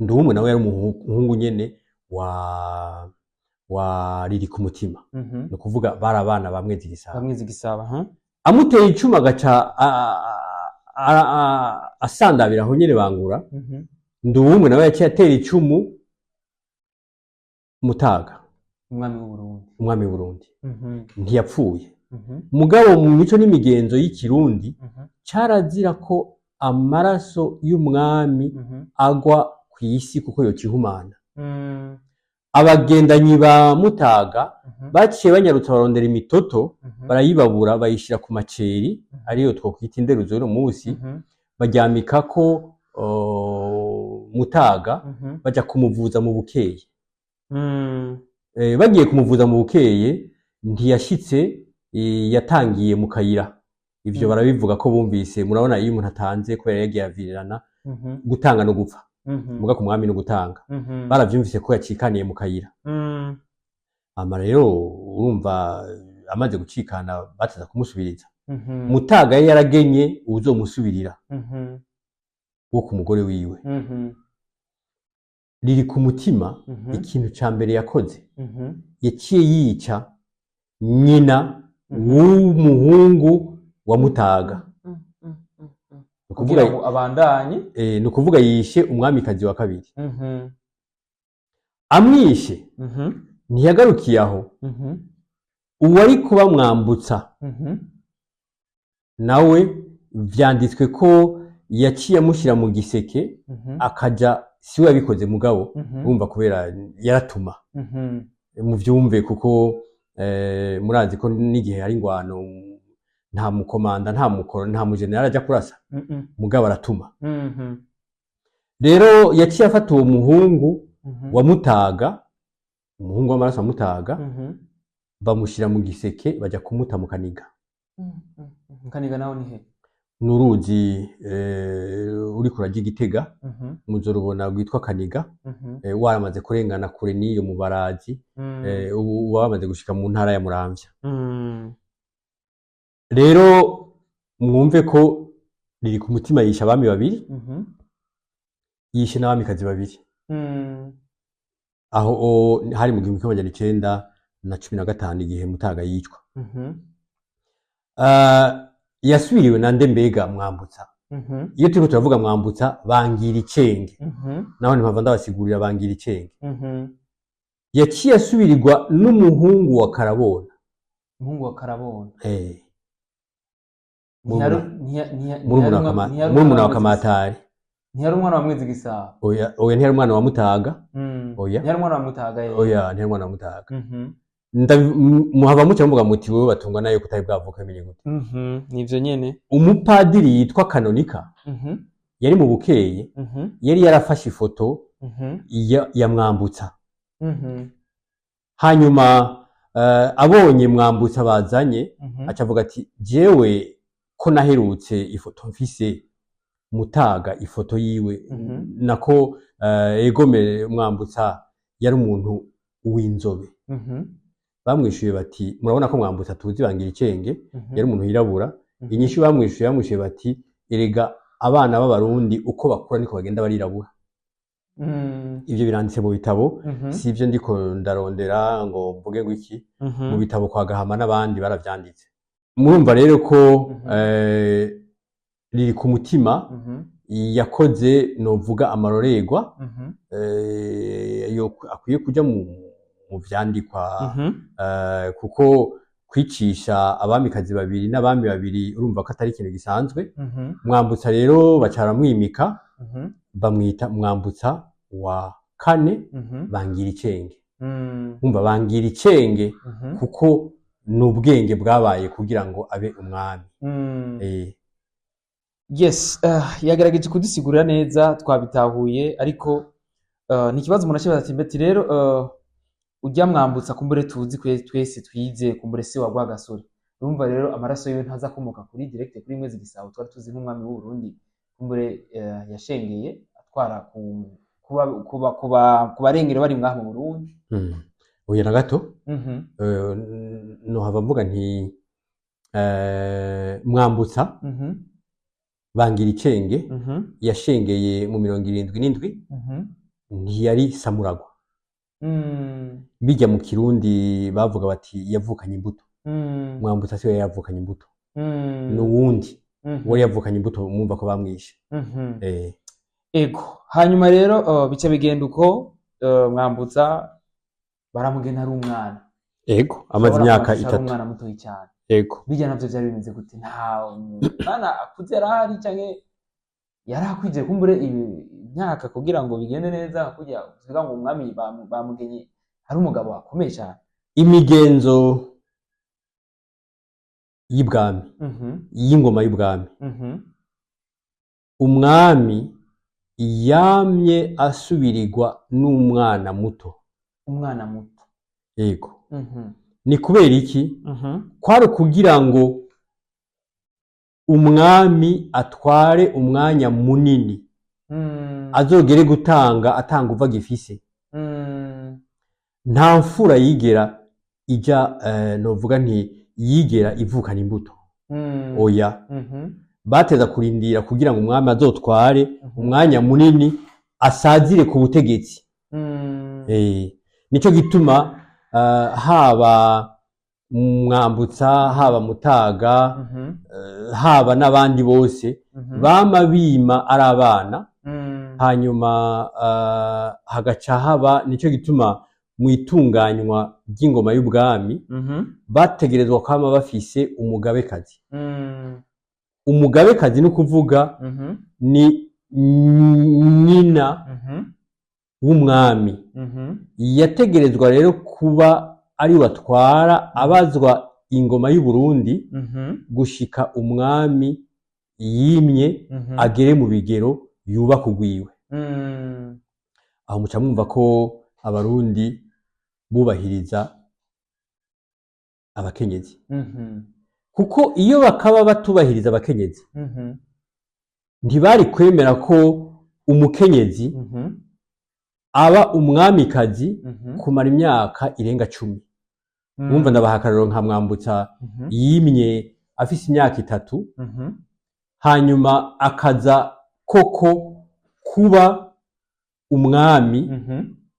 Nduwumwe nawe yari umuhungu nyene wa riri ku mutima, no kuvuga bari abana bamwe zigisaba. Amuteye icumu agaca asandabira aho nyene Bangura. Nduwumwe nawe yaciye atera icumu Mutaga, umwami w'Uburundi. Ntiyapfuye. Mugabo mu mico n'imigenzo y'Ikirundi carazira ko amaraso y'umwami agwa kw'isi kuko yocihumana. Abagendanyi ba Mutaga baciye banyarutsa barondera imitoto, barayibabura bayishira ku maceri, ariyo twokwita inderuzo no musi, baryamikako Mutaga, baja kumuvuza mu Bukeye. Bagiye kumuvuza mu Bukeye ntiyashitse, yatangiye mu kayira. Ivyo barabivuga ko bumvise. Murabona iyo umuntu atanze ko yagiye avirirana gutanga no gupfa, muga ku mwami no gutanga, baravyumvise ko yacikaniye mu kayira. Ama rero urumva amaze gucikana bataza kumusubiriza. Mutaga yaragenye uzomusubirira wo ku mugore wiwe. Riri ku mutima, ikintu ca mbere yakoze, yaciye yica nyina w'umuhungu wa Mutaga. Kugira ngo abandanye, no kuvuga yishe umwamikazi wa kabiri. Amwishe ntiyagarukiye aho, uwari kuba mwambutsa nawe vyanditswe ko yaciye amushira mu giseke, akaja siwe yabikoze mugabo urumva kubera yaratuma. Muvyumve kuko murazi ko n'igihe hari ingwano nta mukomanda, nta mujenerali aja kurasa, mugabo aratuma. Rero yaciye afata uwo muhungu wa Mutaga, umuhungu w'amaraso wa Mutaga, bamushira mu giseke baja kumuta mu Kaniga. Kaniga naho ni he? Nuruzi uri kurajya Igitega, muzorubona rwitwa Kaniga. Waramaze kurengana kure n'iyo mu Barazi, ubu wamaze gushika mu ntara ya Muramvya. Rero mwumve ko riri ku mutima, yisha abami babiri, yishe n'abamikazi babiri. Aho hari mu 1915 igihe Mutaga yicwa. Yasubiriwe na nde mbega Mwambutsa? Iyo turiko turavuga Mwambutsa, Bangiricenge. Naho mpava ndabasigurira Bangiricenge. Yaciye asubirirwa n'umuhungu wa Karabona. umuhungu wa Karabona murumuna wa Kamatari ntiyari umwana wa Mwezi Gisabo oya ntiyari umwana wa Mutaga oya ntiyari umwana wa Mutaga oya ntiyari umwana wa Mutaga muhava muca muvuga muti wewe batungwa nayo kutari bwavuka bimenye gute nivyo nyene umupadiri yitwa Kanonika yari mu Bukeye yari yarafashe ifoto ya Mwambutsa hanyuma abonye Mwambutsa bazanye acavuga ati jewe ko naherutse ifoto mfise Mutaga ifoto yiwe nako egome Mwambutsa yari umuntu w'inzobe bamwishuye bati murabona ko Mwambutsa tuzi bangira icenge yari umuntu yirabura inyishu bamwishuye bati erega abana b'abarundi uko bakura niko bagenda barirabura ivyo biranditse mu bitabo si ivyo ndiko ndarondera ngo mvuge ngo iki mu bitabo kwa Gahama n'abandi baravyanditse murumva rero ko riri ku mutima yakoze novuga amarorerwa yo akwiye kuja mu vyandikwa kuko kwicisha abamikazi babiri n'abami babiri urumva ko atari ikintu gisanzwe Mwambutsa rero bacara mwimika bamwita Mwambutsa wa kane bangira icenge umva bangira icenge kuko n'ubwenge bwabaye kugira ngo abe umwami yes yagerageje kudusigurira neza twabitahuye ariko ni ikibazo umuntu ashibaza ati mbeti rero ujya Mwambutsa kumbure tuzi twese twize kumbure se wa Rwagasore urumva rero amaraso yiwe ntaza komoka kuri direct kuri Mwezi Gisabo twari tuzi nk'umwami w'u Burundi kumbure yashengeye atwara kuba barengero bari mwaho mu Burundi oya na gato no hava mvuga nti Mwambutsa bangira icenge yashengeye mu 77 ntiyari Samuragwa bijya mu Kirundi bavuga bati yavukanye imbuto Mwambutsa siwe yavukanye imbuto n'uwundi wari yavukanye imbuto mwumva ko bamwishe ego hanyuma rero bica bigenda uko Mwambutsa baramugena ari umwana ego amaze imyaka 3 umwana muto cyane ego bijya navyo byari bimeze gute nta mwana akuze arahari canke yarakwije kumbure imyaka kugira ngo bigende neza kujya kuvuga ngo umwami bamugenye hari umugabo akomeye cyane imigenzo y'ibwami y'ingoma y'ubwami umwami yamye asubirirwa n'umwana muto yego ni kubera iki kwari kugira ngo umwami atware umwanya munini azogere gutanga atanga uva gifise nta mfura yigera ija novuga nti yigera ivukana imbuto oya bateza kurindira kugira ngo umwami azotware umwanya munini asazire ku butegetsi nico gituma haba Mwambutsa haba Mutaga haba n'abandi bose bama bima ari abana hanyuma hagaca haba nico gituma mu itunganywa ry'ingoma y'ubwami bategerezwa kwama bafise umugabekazi umugabekazi no kuvuga ni nyina w'umwami yategerezwa rero kuba ari watwara abazwa ingoma y'u Burundi gushika umwami yimye agere mu bigero yuba kugwiwe aho muca mwumva ko abarundi bubahiriza abakenyezi kuko iyo bakaba batubahiriza abakenyezi ntibari kwemera ko umukenyezi aba umwamikazi kumara imyaka irenga 10 mwumva ndabaha akarero nka Mwambutsa yimye afise imyaka 3 hanyuma akaza koko kuba umwami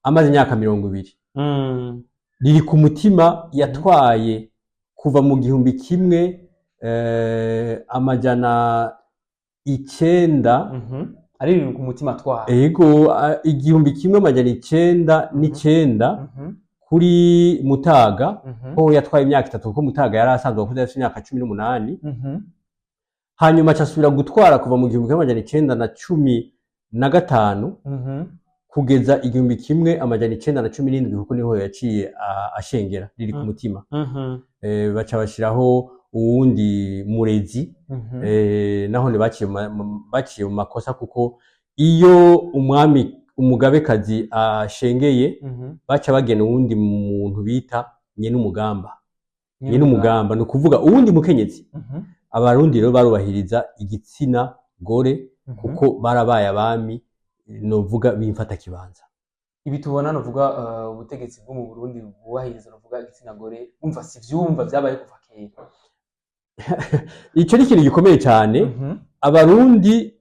amaze imyaka 20 riri ku mutima yatwaye kuva mu 1900 ari ku mutima twa ego 1909 n'icenda kuri Mutaga ho yatwaye imyaka 3 kuko Mutaga yari asanzwe akuze afite imyaka 18 hanyuma acasubira gutwara kuva mu 1915 kugeza 1917 kuko niho yaciye ashengera riri ku mutima baca bashiraho uwundi murezi naho ne baciye mu makosa kuko iyo umugabekazi ashengeye baca bagena uwundi muntu bita nyen'umugamba ni ukuvuga uwundi mukenyezi abarundi rero barubahiriza igitsina gore kuko barabaye abami novuga bimfata kibanza ibi tubona novuga ubutegetsi bwo mu Burundi bubahiriza novuga igitsina gore umva si vyumva vyabaye kuva kera ico ni ikintu gikomeye cyane abarundi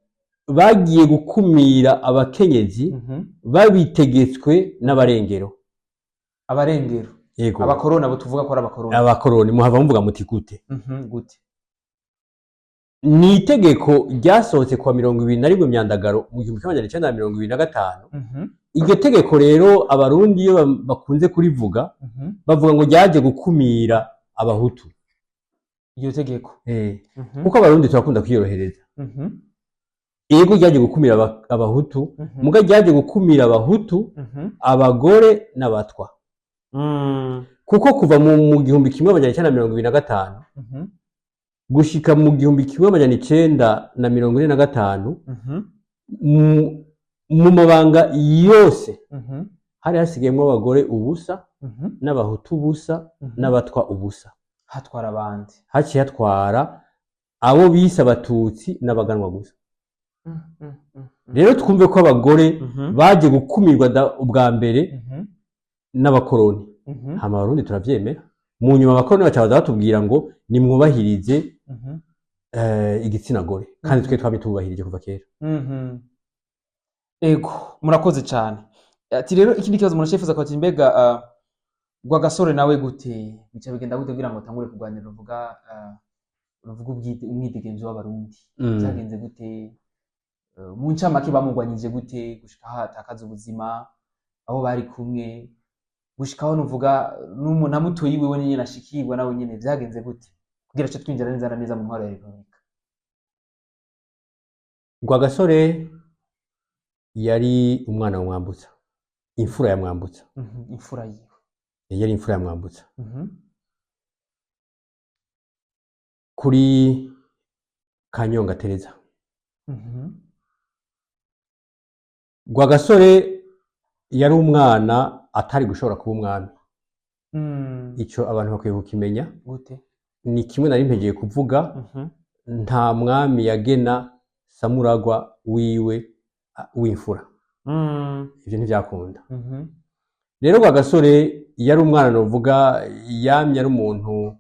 bagiye gukumira abakenyezi babitegetswe n'abarengero yego abakoroni abo tuvuga ko ari abakoroni muhava muvuga muti gute gute ni itegeko ryasohotse kwa 21 Myandagaro mu 1925 iryo tegeko rero abarundi iyo bakunze kurivuga bavuga ngo ryaje gukumira abahutu iryo tegeko kuko abarundi turakunda kwiyorohereza ego ryaje gukumira abahutu muga ryaje gukumira abahutu abagore n'abatwa kuko kuva mu 1925 gushika mu 1945 mu mabanga yose hari hasigayemo abagore ubusa n'abahutu ubusa n'abatwa ubusa hatwara abandi haciye hatwara abo bise abatutsi n'abaganwa gusa rero twumve ko abagore baje gukumirwa ubwa mbere n'abakoroni hama abarundi turavyemera mu nyuma abakoroni bacabaza batubwira ngo nimwubahirize igitsina gore kandi twe twabitubahirije kuva kera ego murakoze cyane ati rero ikindi kibazo umuntu ashifuza kwati mbega Rwagasore nawe gute bica bigenda gute kugira ngo atangure kurwanira uvuga umwidegemvyo w'abarundi byagenze gute mu ncamake bamugwanyije gute gushika hatakaza ubuzima aho bari kumwe gushikaho nuvuga na mutoyi wewe nyene nashikirwa nawe nyene byagenze gute kugira cyo twinjira neza mu ntwaro ya Republika Rwagasore yari umwana wa Mwambutsa imfura ya Mwambutsa imfura yiwe yari imfura ya Mwambutsa kuri Kanyonga Tereza Rwagasore yari umwana atari gushobora kuba umwami ico abantu bakwiye kukimenya gute ni kimwe nari mpegeye kuvuga nta mwami yagena Samuragwa wiwe w'imfura ivyo ntivyakunda rero Rwagasore yari umwana novuga yamye ari umuntu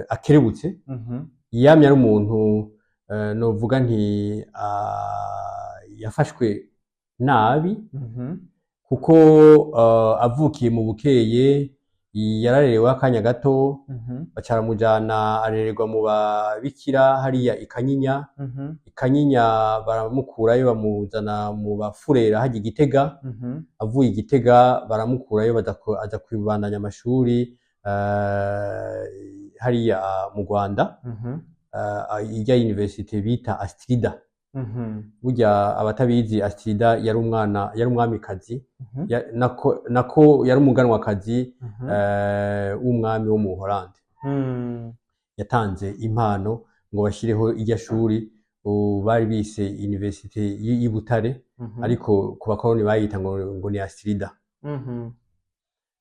akerebutse yamye ari umuntu novuga nti yafashwe nabi kuko avukiye mu Bukeye yararerewe akanya gato bacaramujana arererwa mu babikira hariya Ikanyinya baramukurayo bamuzana mu bafurera haje Igitega avuye Igitega baramukurayo aza kwibandanya amashuri hariya mu Rwanda ijya university bita Astrida burya abatabizi Astrida yari umwamikazi nako yari umuganwakazi w'umwami wo mu Holande yatanze impano ngo bashireho irya shuri bari bise university y'Ibutare ariko ku bakoroni bayita ngo ni Astrida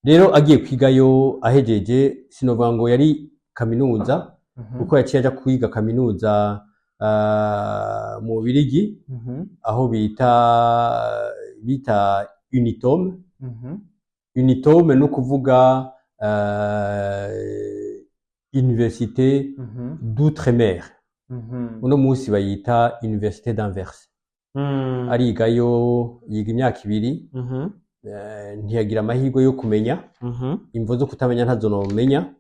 rero agiye kwigayo ahejeje sinovuga ngo yari kaminuza kuko yaciye aja kwiga kaminuza mu Birigi aho bita Unitome no kuvuga Université d'Outre-mer uno munsi bayita Université d'Anvers arigayo yiga imyaka 2 ntiyagira amahirwe yo kumenya imvo zo kutamenya ntazo nomenya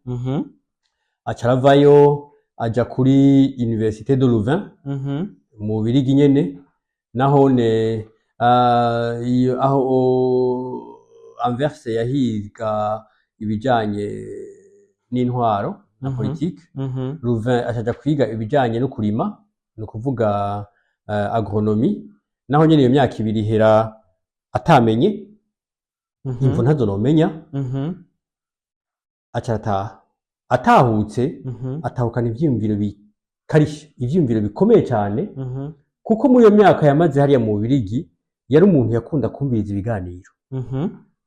acaravayo aja kuri Université de Louvain mu Birigi nyene nahone Anvers yahiga ibijanye n'intwaro na politique. Louvain acaja kwiga ibijanye no kurima, no kuvuga agronomie. Naho nyene iyo myaka ibiri ihera atamenye imvo ntazo nomenya. Acataha atahutse atahukana ivyiyumviro bikarishe, ivyiyumviro bikomeye cyane, kuko muri iyo myaka yamaze hariya mu Bubiligi yari umuntu yakunda kumviriza ibiganiro.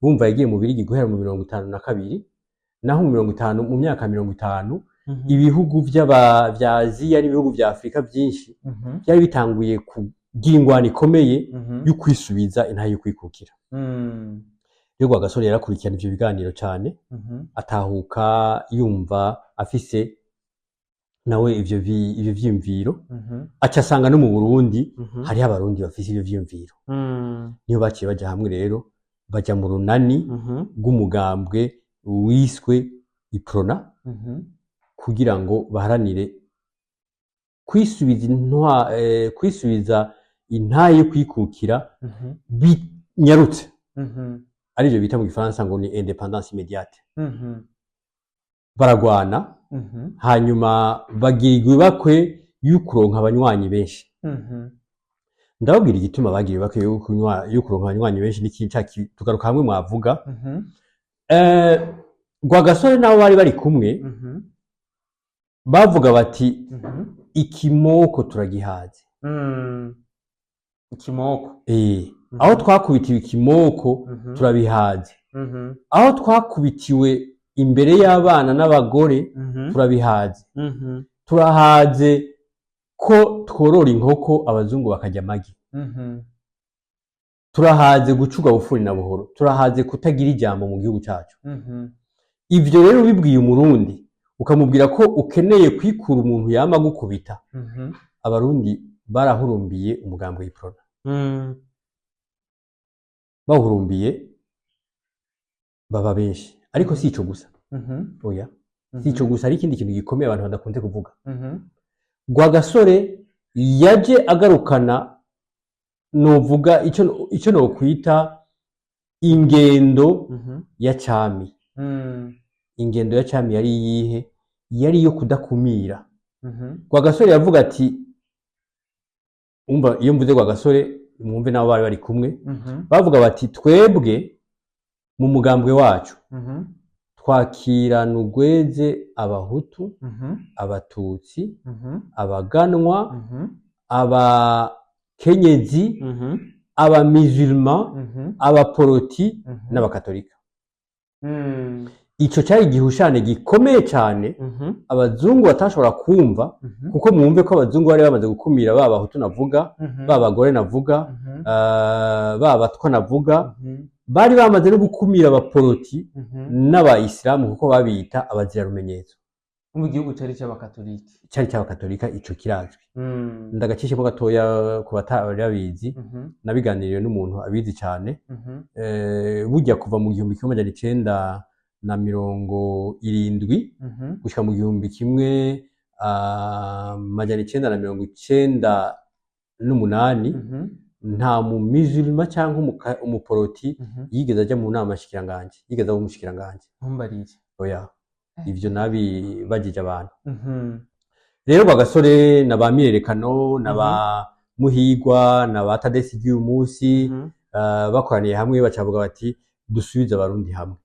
Bumva yagiye mu Bubiligi guhera mu 52, naho mu myaka 50 ibihugu vya Aziya n'ibihugu vya Afrika byinshi byari bitanguye kugira ingwano ikomeye yo kwisubiza intahe yo kwikukira. Rero Rwagasore yarakurikirana ivyo biganiro cyane, atahuka yumva afise nawe ivyo vyiyumviro, aca asanga no mu Burundi hari abarundi bafise ivyo vyiyumviro. Niyo baciye baja hamwe rero baja mu runani rw'umugambwe wiswe Iprona, kugira ngo baharanire kwisubiza intahe yo kwikukira binyarutse. Arivyo bita mu Gifaransa ngo ni independance immédiate. Baragwana, hanyuma bagirwa bakwe y'ukuronka abanywanyi benshi. Ndababwira igituma bagirwa bakwe y'ukuronka abanywanyi benshi n'ikintu tugaruka hamwe mwavuga. Rwagasore nabo bari bari kumwe, bavuga bati ikimoko turagihaze. Ikimoko. Aho twakubitiwe ikimoko turabihaze. Aho twakubitiwe imbere y'abana n'abagore turabihaze. Turahaze ko tworora inkoko abazungu bakarya amagi. Turahaze gucurwa bufuri na buhoro. Turahaze kutagira ijambo mu gihugu cyacu. Ivyo rero bibwiye umurundi ukamubwira ko ukeneye kwikura umuntu yama gukubita, abarundi barahurumbiye umugambwe w'Iprona. Bahurumbiye baba benshi, ariko si ico gusa. Oya, si ico gusa, ari ikindi kintu gikomeye abantu badakunze kuvuga. Rwagasore yaje agarukana, novuga ico no kwita ingendo ya cami. Ingendo ya cami yari yihe? Yari yo kudakumira. Rwagasore yavuga ati, umva iyo mvuze Rwagasore mwumve nabo bari bari kumwe, bavuga bati twebwe mu mugambwe wacu twakirana urweze abahutu, abatutsi, abaganwa, abakenyezi, abamisulma, abaporoti n'abakatolika. Ico cyari igihushane gikomeye cyane abazungu batashobora kumva, kuko mwumve ko abazungu bari bamaze gukumira baba abahutu navuga, baba abagore navuga, baba abatwa navuga, bari bamaze no gukumira abaporoti n'abayisilamu kuko babita abazira rumenyetso. Mu gihugu cyari cy'abakatolika ico kirazwi. Ndagacishemo gatoya ku batarabizi, nabiganiriye n'umuntu abizi cyane. Burya kuva mu 1970 gushika mu 1998 nta mu musulma cyangwa umuporoti yigeze ajya mu nama shikiranganje, yigeze abo mushikiranganje. Oya, ivyo nabi bagije abantu. Rero Rwagasore na ba Mirerekano na ba Muhigwa na ba Tadesi y'uyu munsi bakoraniye hamwe bacavuga bati dusubize abarundi hamwe.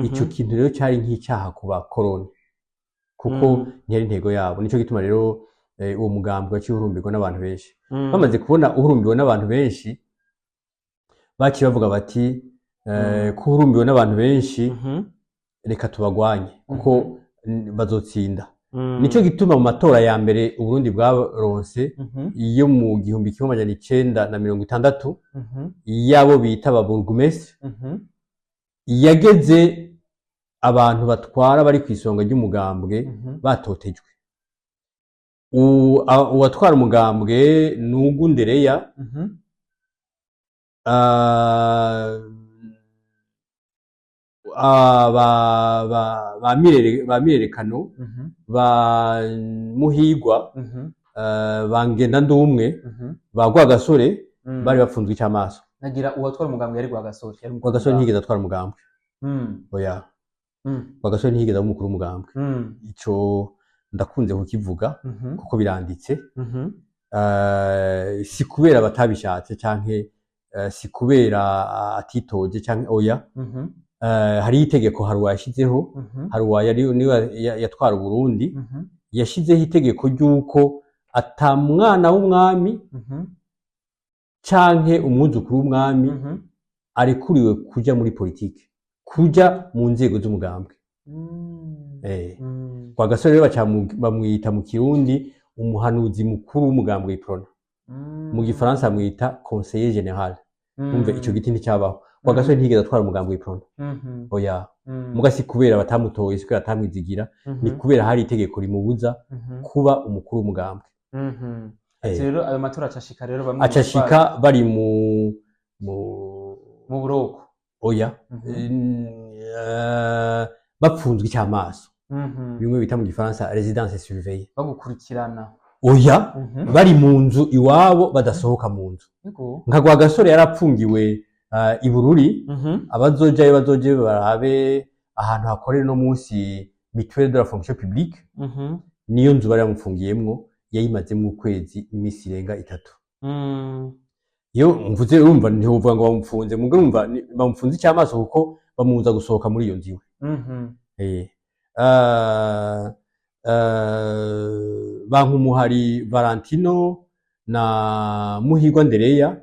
Ico kintu rero cyari nk'icyaha ku bakoroni, kuko ntiyari intego yabo. Nico gituma rero uwo mugambwe wacihurumbirwa n'abantu benshi. Bamaze kubona uhurumbiwe n'abantu benshi, baciye bavuga bati kuhurumbiwe n'abantu benshi, reka tubagwanye kuko bazotsinda. Nico gituma mu matora ya mbere Uburundi bwaronse iyo mu 1960 yabo bita ababurugumestre, yageze abantu batwara bari kwisonga ry'umugambwe batotejwe. Uwatwara umugambwe Nugundereya, ba Mirerekano, ba Muhigwa, ba Ngendandumwe, ba Rwagasore bari bafunzwe icy'amaso. nagira uwatwara umugambwe yari Rwagasore Rwagasore ntiyigeze atwara umugambwe mm. oya Mm. Rwagasore ntiyigeze aba umukuru w'umugambwe Mm. ico ndakunze kukivuga kuko biranditse si kubera batabishatse canke si kubera atitoje canke oya hari itegeko Haruwa yashizeho Haruwa niwe yatwara Burundi yashizeho itegeko ry'uko ata mwana w'umwami canke umwuzukuru w'umwami arekuriwe kuja muri politike kuja mu nzego z'umugambwe Rwagasore rero bamwita mu Kirundi umuhanuzi mukuru w'umugambwe w'Iprona mu Gifaransa bamwita conseiller général umve ico giti nticyabaho Rwagasore ntiyigeze atwara umugambwe w'Iprona oya muga si kubera batamutoye si kubera atamwizigira ni kubera hari itegeko rimubuza kuba umukuru w'umugambwe rero ayo matora acashika rero bamwe acashika bari mu buroko oya bapfunzwe icyamaso bimwe bita mu Gifaransa résidence surveillée bagukurikirana oya bari mu nzu iwabo badasohoka mu nzu nka Rwagasore yarapfungiwe i Bururi abazojayo bazoje barabe ahantu hakorera no munsi mutuelle de la fonction publique niyo nzu bari bamufungiyemwo yayimazemo ukwezi n'imisi irenga 3 iyo mvuze urumva ntivuga ngo bamufunze mugwe urumva bamufunze icyamaso kuko bamuza gusohoka muri iyo nziwe Bankumuhari Valentino na Muhigwa Ndereya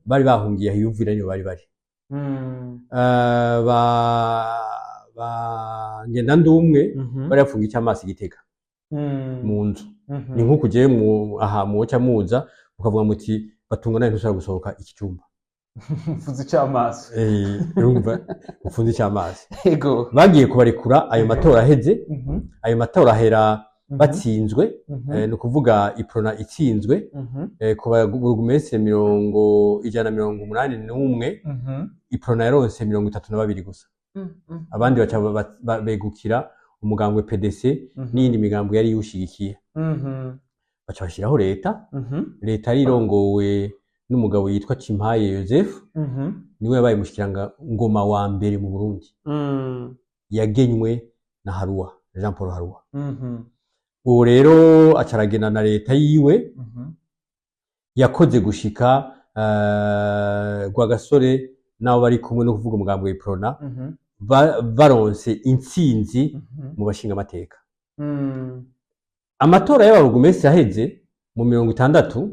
bari bahungiye ahiyuvira niyo bari ngenda ndumwe bari yafungiye icyamaso Gitega mu nzu ni nko kujye mu cya muza ukavuga muti batungana ntushaka gusohoka iki cyumba mfunze icyamaso urumva mfunze icyamaso yego bagiye kubarekura ayo matora aheze ayo matora ahera batsinzwe no kuvuga Iprona itsinzwe ku burugumestre 181 Iprona yaronse 32 gusa abandi baca begukira umugambwe PDC n'indi migambo yari yushigikiye baca bashiraho leta leta rirongowe n'umugabo yitwa Cimpaye Joseph niwe yabaye mushikiranga ngoma wa mbere mu Burundi yagenywe na Haruwa Jean Paul Haruwa ubu rero acaragena na leta yiwe yakoze gushika Rwagasore nabo bari kumwe no kuvuga umugambwe w'Iprona baronse intsinzi mu bashinga amateka amatora y'abarugumesi yaheze mu 60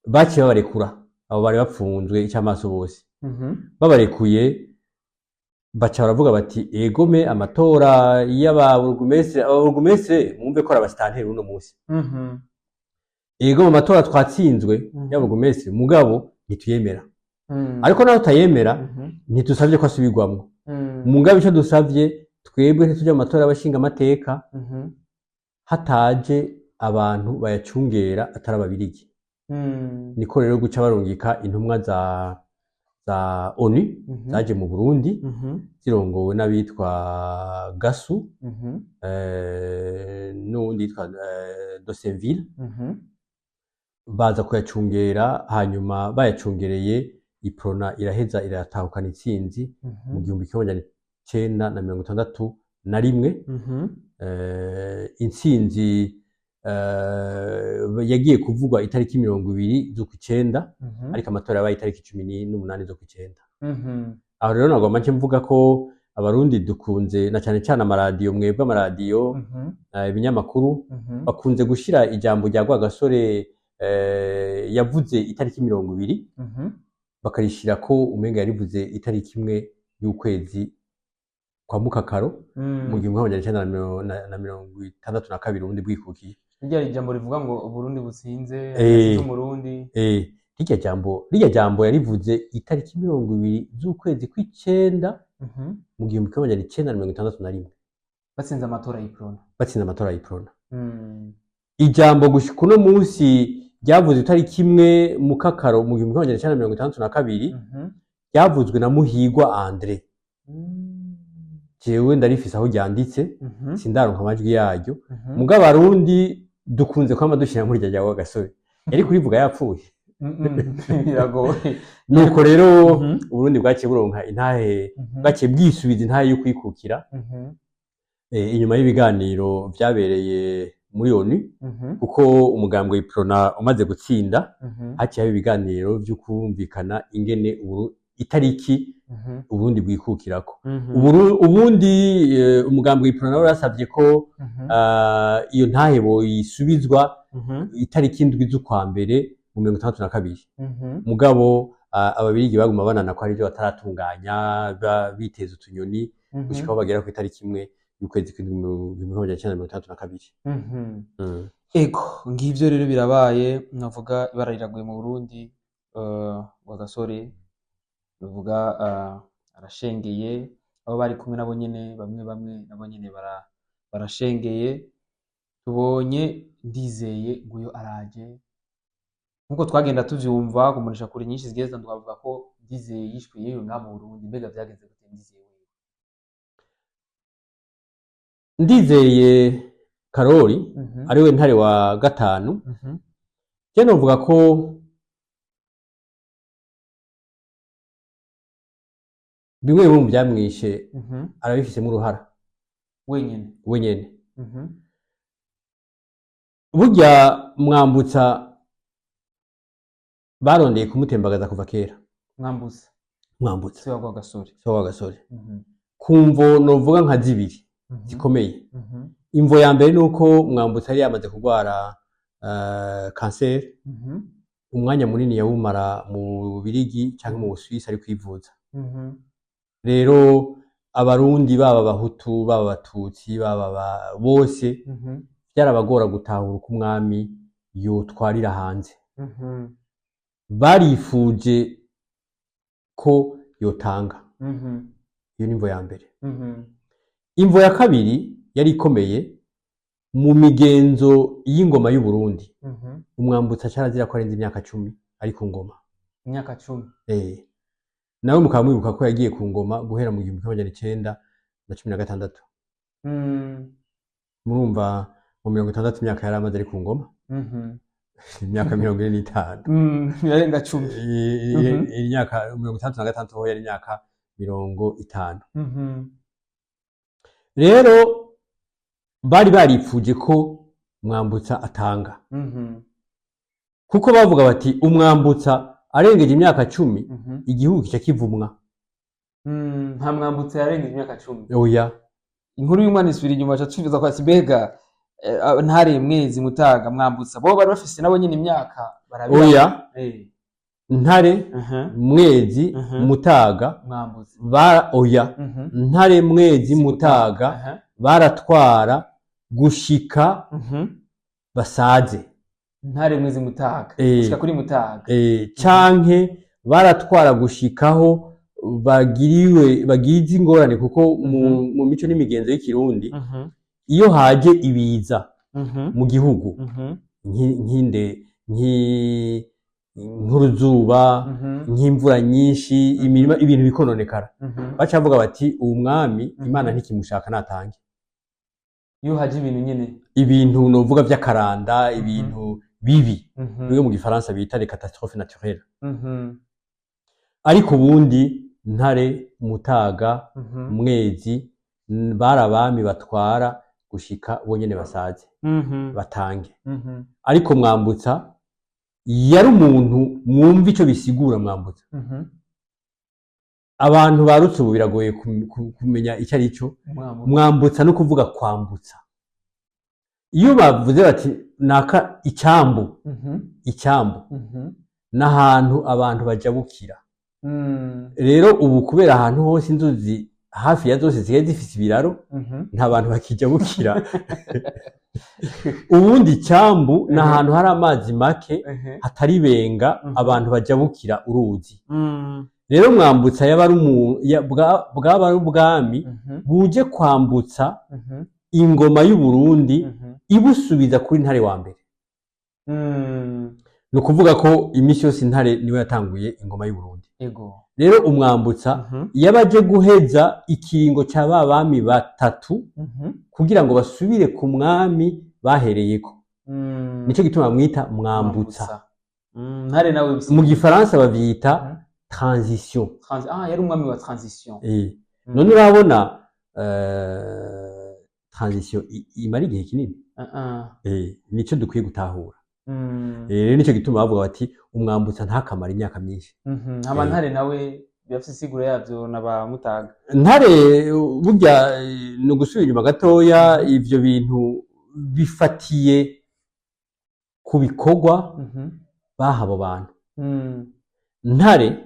baciye babarekura abo bari bapfunzwe icyamaso bose babarekuye baca baravuga bati egome amatora y'abarugumesi mwumve ko arabasitanteri uno munsi ego mu matora twatsinzwe y'abarugumesi mugabo ntituyemera ariko naho utayemera ntitusavye ko asubirwamwo mugabo ico dusavye twebwe ntitujya mu matora y'abashinga amateka hataje abantu bayacungera atari ababirigi niko rero guca barungika intumwa za ONU zaje mu Burundi zirongowe n'abitwa Gasu n'undi yitwa Dosenville baza kuyacungera hanyuma bayacungereye Iprona iraheza iratahukana intsinzi mu 1961 intsinzi yagiye kuvugwa itariki 20 z'ukwicenda ariko amatora yabaye itariki 18 z'ukwicenda aho rero nagomba nce mvuga ko abarundi dukunze na cyane cyane amaradiyo mwebwe amaradiyo ibinyamakuru bakunze gushira ijambo rya Rwagasore yavuze itariki 20 bakarishira ko umenga yarivuze itariki 1 y'ukwezi kwa Mukakaro mu 1962 ubundi bwikukiye irya jambo rivuga ngo Burundi butsinze Umurundi rirya jambo yarivuze itariki 20 z'ukwezi kw'icenda mu 1961 batsinze amatora y'Iprona ijambo gushika uno munsi ryavuze itariki 1 Mukakaro mu 1962 ryavuzwe na Muhigwa Andre jewe ndarifise aho ryanditse sindaronka amajwi yaryo mugabo abarundi dukunze kwama dushira muri rya Rwagasore yari kurivuga yapfuye biragoye. nuko rero Mhm. Uburundi bwaciye buronka intahe, Mhm. bwaciye bwisubiza intahe yo kwikukira Mhm. inyuma y'ibiganiro vyabereye muri ONU, Mhm. kuko umugambwe Iprona umaze gutsinda Mhm. haciye haba ibiganiro vyo kumvikana ingene itariki Mhm. Uburundi bwikukirako. Mhm. Ubundi umugambwe Iprona warasavye ko Mhm. iyo ntahe boyisubizwa Mhm. itariki 7 z'ukwa mbere mu 1962. Mhm. Mugabo ababirigi baguma banana ko arivyo bataratunganya biteza utunyoni gushika aho bagera ku itariki 1 y'ukwezi kw'indwi mu 1962. Ego ngivyo rero birabaye, navuga ibara riraguye mu Burundi. Rwagasore navuga arashengeye, abo bari kumwe nabo nyene bamwe nabo nyene barashengeye. Tubonye Ndizeye nguyo araje, nkuko twagenda tuvyumva ku mboneshakure nyinshi zigiye zitandukanye, bavuga ko Ndizeye yishwe yewe ngaha mu Burundi. Mbega vyagenze gute Ndizeye wewe? Ndizeye Karori Mhm. ariwe ntare wa gatanu, Mhm. je novuga ko bimwe mu vyamwishe Mhm. arabifisemo uruhara Wenyene. wenyene. Mhm. Burya Mwambutsa barondeye kumutembagaza kuva kera. Mwambutsa se wa Rwagasore. so Rwagasore Mhm. kumvo novuga nka zibiri Mhm. zikomeye. Mhm. Imvo ya mbere nuko Mwambutsa yari yamaze kurwara kanseri, Mhm. umwanya munini yawumara mu Bubirigi canke mu Busuwisi ari kwivuza. Mhm. Rero abarundi baba Abahutu baba Abatutsi baba bose Mhm. vyarabagora gutahura uko umwami yotwarira hanze. Mhm. Barifuje ko yotanga. Mhm. Iyo ni imvo ya mbere. Mhm. Imvo ya kabiri yari ikomeye mu migenzo y'ingoma y'u Burundi. Mhm. Umwambutsa carazira ko arenze imyaka 10 ari ku ngoma. Imyaka 10. Nawe mukaba mwibuka ko yagiye ku ngoma guhera mu 1916. Murumva mu 60 imyaka yari amaze ari ku ngoma. Imyaka 45. Yarenga 10. Imyaka 66 ho yari imyaka 50. Rero bari baripfuje ko Mwambutsa atanga. Kuko bavuga bati umwambutsa arengeje imyaka 10 igihugu kica kivumwa. Nta Mwambutsa yarengeje imyaka 10. Oya. Inkuru y'Imana isubira inyuma aca twifuza kwa Sibega ntare Mwezi Mutaga Mwambutsa bo bari bafise nabo nyine imyaka barabira. Oya. Ntare Mwezi Mutaga Mwambutsa oya. Ntare Mwezi Mutaga baratwara gushika basaze. Ntare Mwezi Mutaga gushika kuri Mutaga canke baratwara gushikaho bagize ingorane, kuko mu mico n'imigenzo y'ikirundi iyo haje ibiza mu gihugu nk'uruzuba nk'imvura nyinshi imirima ibintu bikononekara, baca bavuga bati uwo mwami Imana ntikimushaka natange. iyo haje ibintu nyene ibintu novuga vy'akaranda ibintu bibi bimwe mu gifaransa bita les catastrophes naturelles. Ariko ubundi Ntare Mutaga Mwezi barabami batwara gushika bonyene basaze batange. Ariko Mwambutsa yari umuntu mwumva ico bisigura. Mwambutsa abantu barutse ubu biragoye kumenya icyo ari cyo. Mwambutsa no kuvuga kwambutsa. Iyo bavuze bati naka icyambu n'ahantu abantu bajabukira. Rero ubu kubera ahantu hose inzuzi hafi ya zose zigiye zifise ibiraro nta bantu bakijabukira. Ubundi icyambu n'ahantu hari amazi make hatari benga abantu bajabukira uruzi. Rero Mwambutsa yaba ari ubwami buje kwambutsa ingoma y'u Burundi ibusubiza kuri Ntare wa mbere. No kuvuga ko imisi yose Ntare niwe yatanguye ingoma y'u Burundi. Rero Umwambutsa yabaje guheza ikiringo ca babami batatu kugira ngo basubire ku mwami bahereyeko. Nico gituma mwita Mwambutsa. ntare nawe mu gifaransa bavyita transition. yari umwami wa transition. None urabona transition imara igihe kinini. Nico dukwiye gutahura. Rero nico gituma bavuga bati umwambutsa ntakamara imyaka myinshi. Hama ntare nawe byafise isiguro yavyo n'abamutaga. Ntare burya no gusubira inyuma gatoya ivyo bintu bifatiye ku bikorwa baha abo bantu. Ntare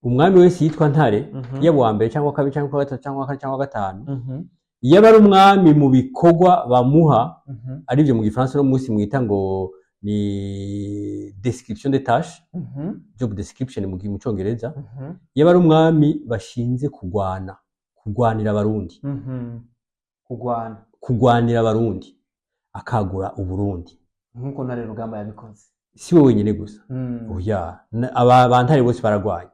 umwami wese yitwa Ntare yaba wa mbere cyangwa kabiri cyangwa gatatu cyangwa kane cyangwa gatanu, yaba ari umwami mu bikorwa bamuha arivyo mu gifaransa no munsi mwita ngo ni description de tâche, job description mu Congereza, yaba ari umwami bashinze kugwanira abarundi, kugwanira abarundi akagura uburundi nkuko Ntare Rugamba yabikoze. Si we wenyine gusa, oya aba Ntare bose baragwanye,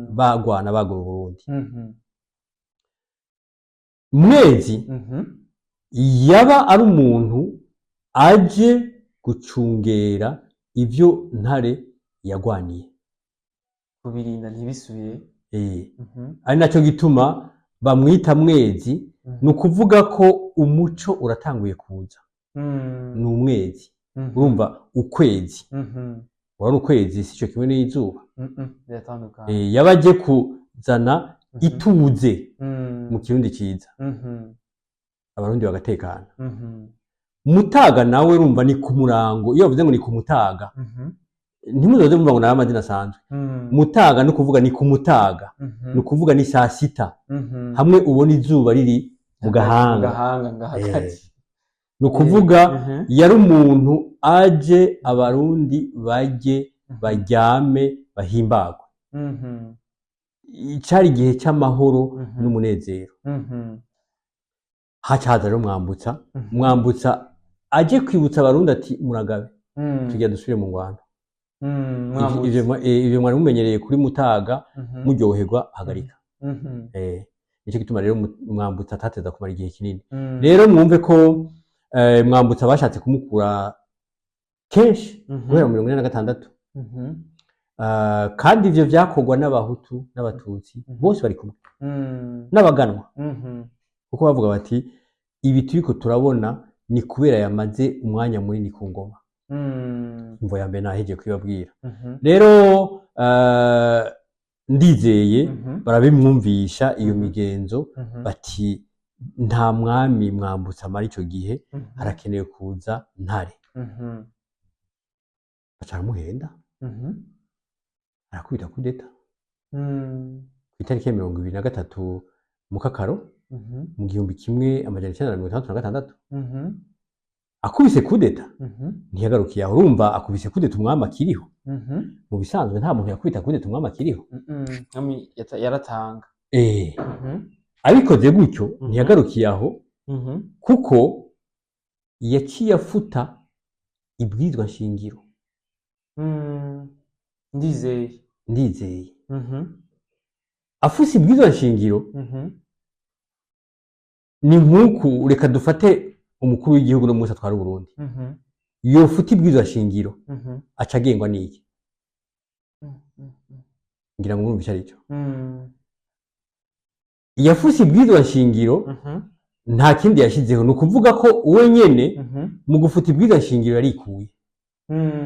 bagwana bagura uburundi. Mwezi yaba ari umuntu aje gucungera ivyo Ntare yagwaniye, kubirinda ntibisubire. Ari naco gituma bamwita Mwezi. Ni ukuvuga ko umuco uratanguye kuza, ni umwezi. Urumva ukwezi, urabona ukwezi sico kimwe n'izuba, yaba aje kuzana ituze mu kirundi ciza, abarundi bagatekana. Mutaga nawe urumva ni ku murango. Iyo bavuze ngo ni ku mutaga, ntimuzoze mumva ngo n'amazina asanzwe. Mutaga no kuvuga ni ku mutaga, no kuvuga ni saa sita, hamwe ubona izuba riri mu gahanga. No kuvuga yari umuntu aje abarundi baje baryame bahimbagwe. Icari igihe cy'amahoro n'umunezero. Hacaza rero Mwambutsa aje kwibutsa abarundi ati muragabe tugiye dusubire mu ngwano. Ivyo mwari mumenyereye kuri Mutaga muryoherwa hagarika. Nico gituma rero Mwambutsa atateza kumara igihe kinini. Rero mwumve ko Mwambutsa bashatse kumukura kenshi guhera mu 1946. Kandi ivyo vyakorwa n'abahutu n'abatutsi bose bari kumwe n'abaganwa, kuko bavuga bati ibi turiko turabona ni kubera yamaze umwanya munini ku ngoma. Imvo ya mbere naheje kwibabwira. Rero ndizeye barabimwumvisha iyo migenzo, bati nta mwami Mwambutsa amara ico gihe, harakenewe kuza Ntare. Bacaramuhenda, arakubita kudeta itariki ya 23 Mukakaro mu 1966. Akubise kudeta ntiyagarukiye aho. Urumva akubise kudeta umwami akiriho. Mu bisanzwe nta muntu yakubita kudeta umwami akiriho. Yaratanga. Abikoze gutyo ntiyagarukiye aho, kuko yaciye afuta ibwirizwa nshingiro. Ndizeye afuse ibwirizwa nshingiro. Ni nkuku reka dufate umukuru w'igihugu no Musa twari Burundi, yofuta ibwirizwa nshingiro aca agengwa n'iki? Ngira ngo mwumvisha arico. Yafuse ibwirizwa nshingiro nta kindi yashizeho. Ni ukuvuga ko uwe nyene mu gufuta ibwirizwa nshingiro yarikuye.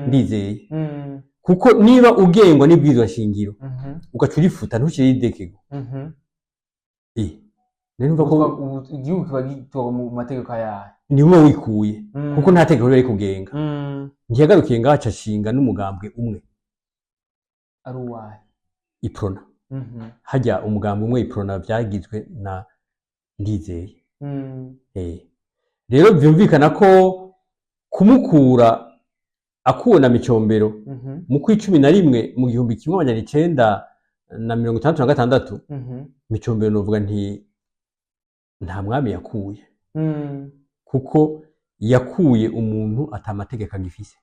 Ndizeye kuko niba ugengwa n'ibwirizwa nshingiro ugaca urifuta ntushire idekego, numva ko igihugu kiba gitowe mu mategeko yayo, ni wowe wikuye, kuko nta tegeko riri kugenga. Ntiyagarukiye ngaho aca ashinga n'umugambwe umwe ari uwahe, Iprona. Hajya umugambwe umwe Iprona vyagizwe na Ndizeye. Rero vyumvikana ko kumukura akubona Micombero mu kw'icumi na rimwe mu 1966, Micombero novuga nti nta mwami yakuye, kuko yakuye umuntu atamategeko agifise.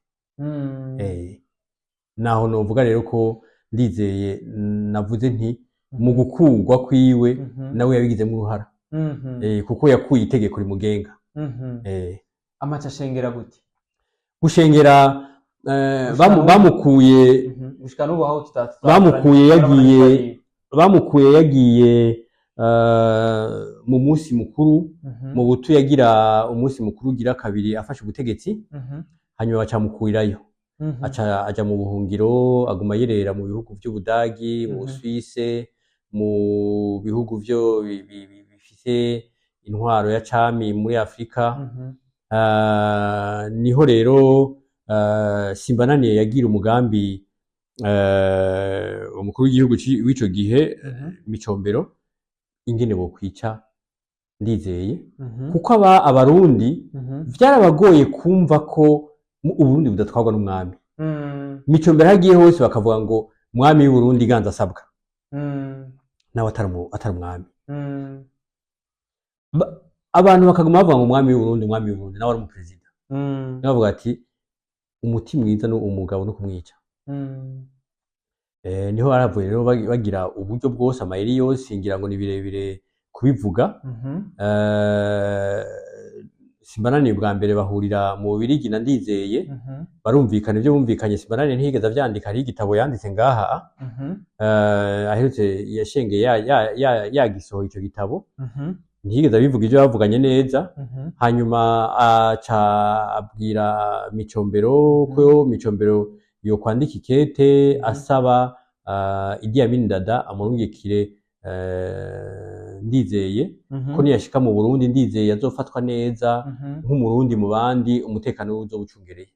Naho novuga rero ko Ndizeye navuze nti mu gukurwa kwiwe nawe yabigizemo uruhara, kuko yakuye itegeko rimugenga. Amaca ashengera gute? Gushengera bamukuye gushika n'ubu aho bamukuye yagiye mu munsi mukuru mu butu yagira umunsi mukuru ugira kabiri afashe ubutegetsi hanyuma bacamukurirayo aja mu buhungiro aguma yerera mu bihugu vy'Ubudagi mu Suisse mu bihugu vyo bifise intwaro ya cami muri Afrika. Niho rero Simbananiye yagira umugambi umukuru w'igihugu w'ico gihe Micombero ingene bokwica Ndizeye kuko abarundi vyarabagoye kumva ko Uburundi budatwarwa n'umwami. Micombero hagiye hose bakavuga ngo mwami w'Uburundi ganza asabwa nawe atari umwami. Abantu bakaguma bavuga ngo umwami w'Uburundi nawe ari umuperezida. Bavuga ati umuti mwiza no umugabo no kumwica. Niho baravuye rero bagira uburyo bwose amayeri yose ngira ngo ni birebire kubivuga. Simbananiye bwa mbere bahurira mu Bubirigi na Ndizeye barumvikana ivyo bumvikanye. Simbananiye ntiyigeze avyandika, hari igitabo yanditse ngaha aherutse yashengeye yagisohoye ico gitabo ntiyigeze abivuga ivyo bavuganye neza. Hanyuma aca abwira Micombero ko Micombero yo kwandika ikete asaba Idi Amin Dada amurungikire Ndizeye ko niyashika mu Burundi Ndizeye azofatwa neza nk'umurundi mu bandi umutekano uzowucungereye.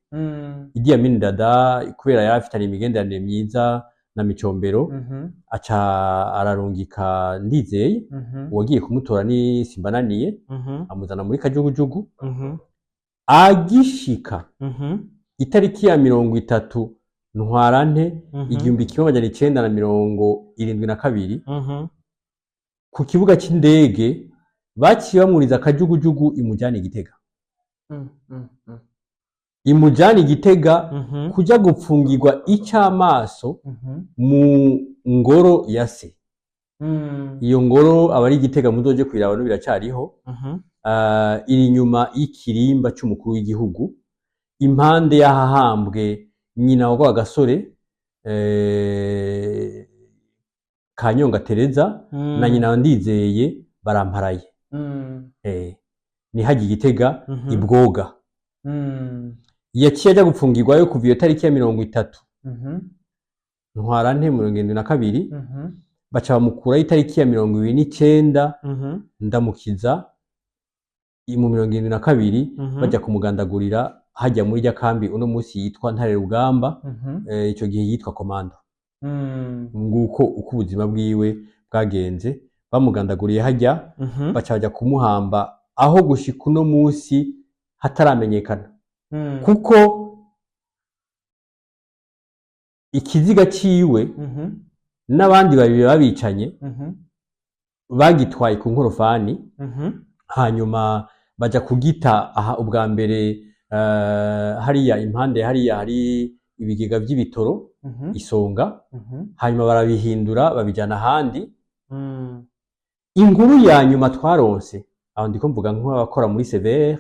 Idi Amin Dada kubera yarafitanye imigenderanire myiza na Micombero aca ararungika Ndizeye uwagiye kumutora ni Simbananiye amuzana muri Kajugujugu. Agishika itariki ya 30 Ntwarante 1972 ku kibuga c'indege baciye bamuriza Kajugujugu imujana Igitega. Imujana Igitega kuja gupfungirwa icamaso mu ngoro ya se. Iyo ngoro abari Igitega muzoje kwiraba no biracariho. Iri nyuma y'ikirimba c'umukuru w'igihugu impande y'ahahambwe nyina wa Gasore Kanyonga Tereza na nyina wa Ndizeye baramparaye. Ni haji Igitega ibwoga. Yaciye aja gupfungirwayo kuva iyo tariki ya 30 Ntwarante 1972 baca bamukurayo itariki ya 29 Ndamukiza mu 1972 baja kumugandagurira hajya muri kambi uno munsi yitwa Ntare Rugamba. Ico gihe yitwa Komando. Nguko uko ubuzima bwiwe bwagenze bamugandaguriye hajya baca baja kumuhamba aho gushika uno munsi hataramenyekana kuko ikiziga ciwe n'abandi babiri babicanye bagitwaye ku nkorofani hanyuma baja kugita aha ubwa mbere hariya impande hariya hari ibigega vy'ibitoro Isonga. Hanyuma barabihindura babijana ahandi. Inkuru ya nyuma twaronse aho ndiko mvuga nk'abakora muri Severe.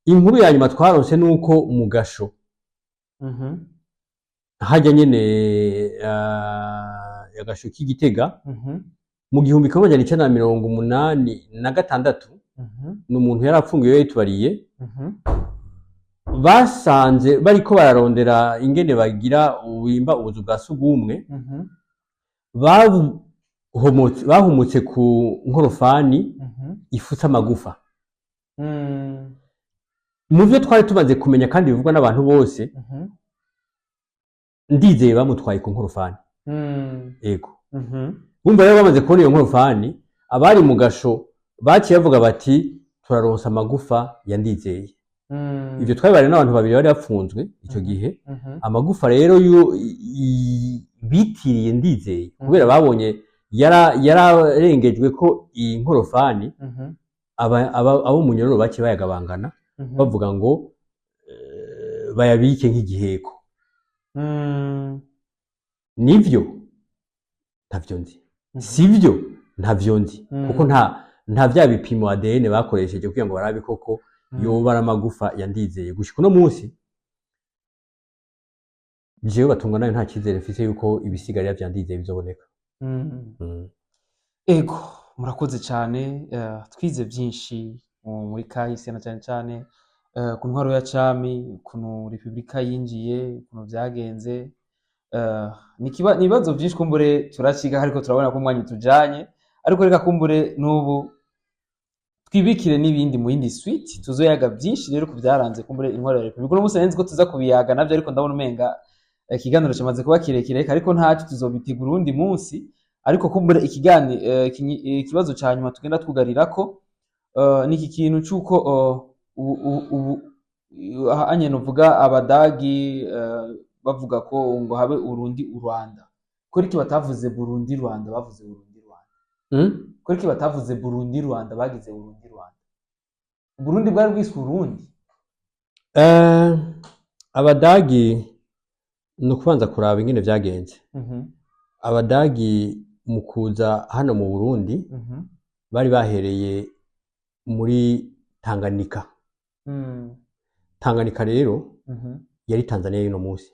Inkuru ya nyuma twaronse nuko Mugasho hajya nyene yagasho k'Igitega mu 1986 n'umuntu yarapfungiwe yitwariye basanze bariko bararondera ingene bagira ubimba ubuzu bwa sugumwe bahumutse ku nkorofani ifutse amagufa. Mu byo twari tumaze kumenya kandi bivugwa n'abantu bose Ndizeye bamutwaye ku nkorofani. Ego bumva rero bamaze kubona iyo nkorofani abari mu gasho baciye bavuga bati turaronsa amagufa ya Ndizeye. Ivyo twabibare n'abantu babiri bari bapfunzwe ico gihe. Amagufa rero bitiriye Ndizeye kubera babonye yararengejwe ko iyi nkorofani abo munyororo baciye bayagabangana bavuga ngo bayabike nk'igiheko. Nivyo ntavyo nzi, sivyo ntavyo nzi kuko nta vya bipimo ADN bakoresheje kugira ngo barabe koko yoba ari amagufa ya Ndizeye. Gushika uno munsi jewe batungwa nayo nta cyizere mfise yuko ibisigarira vyandizeye bizoboneka. Ego murakoze cyane twize byinshi muri kahise na cyane cyane ku ntwaro ya cami, ukuntu repubulika yinjiye, ukuntu byagenze. Ni ibibazo byinshi kumbure turakiga ariko turabona ko umwanya tujanye, ariko reka kumbure n'ubu twibikire n'ibindi mu yindi suite tuzoyaga byinshi rero ku byaranze kumbure intwaro ya repubulika. Uno munsi nzi ko tuza kubiyaga navyo, ariko ndabona umenga ikiganiro cyamaze kuba kirekire, ariko ntacyo tuzobitegura urundi munsi. Ariko kumbure ikibazo cya nyuma tugenda twugarirako ni iki kintu cy'uko hanye novuga abadagi bavuga ko ngo habe Urundi u Rwanda. Kuri iki batavuze Burundi Rwanda, bavuze Burundi Rwanda? Kuri iki batavuze Burundi Rwanda, bagize Burundi Rwanda? Burundi bwari bwiswe Urundi? Abadagi no kubanza kuraba ingene vyagenze. Abadagi mu kuza hano mu Burundi bari bahereye muri Tanganyika. Tanganyika rero yari Tanzania y'uno munsi.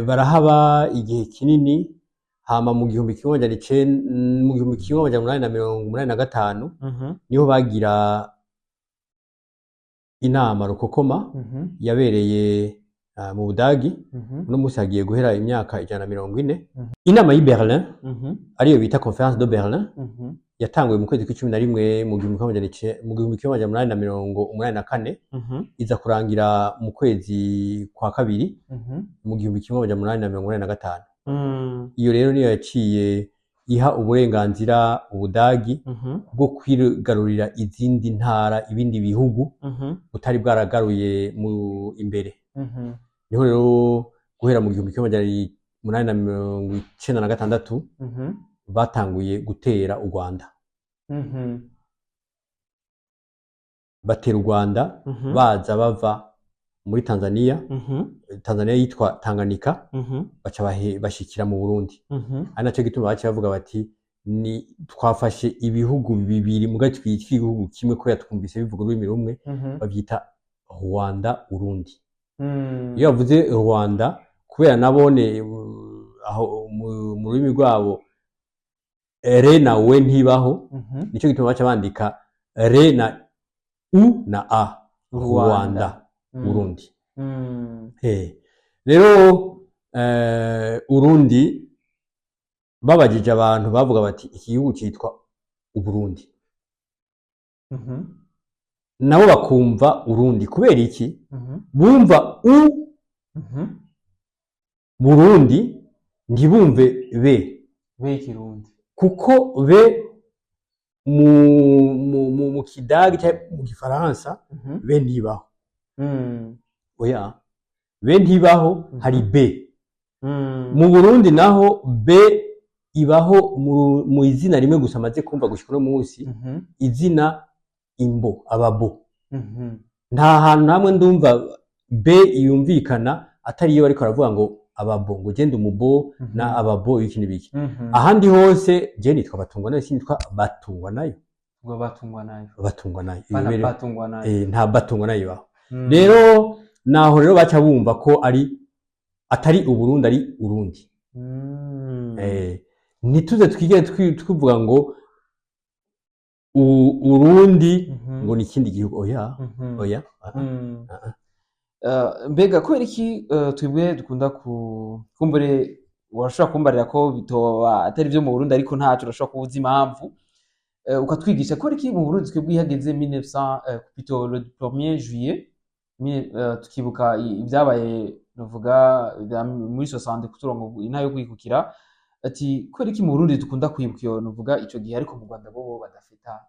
Barahaba igihe kinini, hama mu 1885 niho bagira inama rukokoma yabereye mu Budagi. Uno munsi hagiye guhera imyaka 140. Inama y'i Berlin ariyo bita Conference de Berlin yatanguye mu kwezi kwa11 mu 1884 iza kurangira mu kwezi kwa kabiri mu 1885. Iyo rero niyo yaciye iha uburenganzira Ubudagi bwo kwigarurira izindi ntara, ibindi bihugu butari bwaragaruye mu imbere. Niho rero guhera mu 1896 batanguye gutera u Rwanda. Batera u Rwanda baza bava muri Tanzania. Tanzania yitwa Tanganyika, baca bashikira mu Burundi. Ari naco gituma baca bavuga bati ni twafashe ibihugu bibiri mu gatwi tw'igihugu kimwe ko yatwumvise bivuga ururimi rumwe, babyita Rwanda Urundi. Iyo bavuze Rwanda kubera nabone aho mu rurimi rwabo re na we ntibaho, nico gituma baca bandika re na u na a, Rwanda Urundi. Rero Urundi babajije abantu bavuga bati iki gihugu cyitwa Uburundi. Nabo bakumva Urundi kubera iki? Bumva u Burundi ntibumve be Kirundi, kuko be mu Kidagi cyangwa mu Gifaransa be ntibaho. Oya, be ntibaho, hari be. Mu Burundi naho be ibaho mu izina rimwe gusa maze kumva gushika no munsi, izina imbo, ababo. Nta hantu namwe ndumva be yumvikana atari iyo bariko baravuga ngo ababo, ngo genda umubo na ababo y'ikindi biki. Ahandi hose je nitwa Batungwa nayo, sinitwa Batungwa nayo. Ngo Batungwa nayo. Batungwa nayo. Batungwa nayo. Nta Batungwa nayo baho. Rero naho rero baca bumva ko atari Uburundi, ari Urundi. Nituze twigere twivuga ngo Urundi ngo ni ikindi gihugu. Oya. Mbega kubera iki twebwe dukunda kumbure, urashobora kumbarira ko bitoba atari byo mu Burundi, ariko ntacu urashobora kubuza impamvu ukatwigisha kubera iki mu Burundi twebwe ihageze 1900 le 1er juillet tukibuka ibyabaye novuga muri 60 kuturongo intara yo kwikukira, ati kubera iki mu Burundi dukunda kwibuka iyo novuga ico gihe, ariko mu Rwanda bo badafita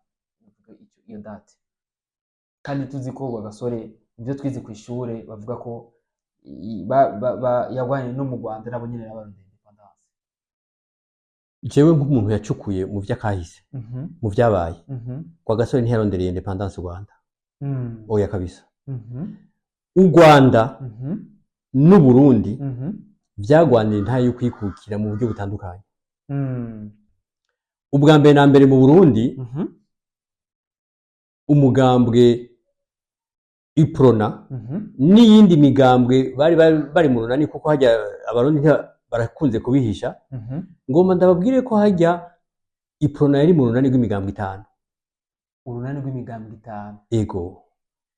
iyo date, kandi tuzi ko bagasore ibyo twize ku ishure bavuga ko yagwanye no mu Rwanda nabo nyene n'abarundi independence. Jewe nk'umuntu yacukuye mu vyakahise, mu vyabaye, kwa gasore ntiyarondereye independence u Rwanda. Oya kabisa. U Rwanda n'u Burundi vyagwanira intara yo kwikukira mu buryo butandukanye. Ubwa mbere na mbere mu Burundi umugambwe iprona n'iyindi migambwe bari mu runani, kuko hajya abarundi barakunze kubihisha. Ngomba ndababwire ko hajya iprona yari mu runani rw'imigambwe 5. Urunani rw'imigambwe 5. Ego.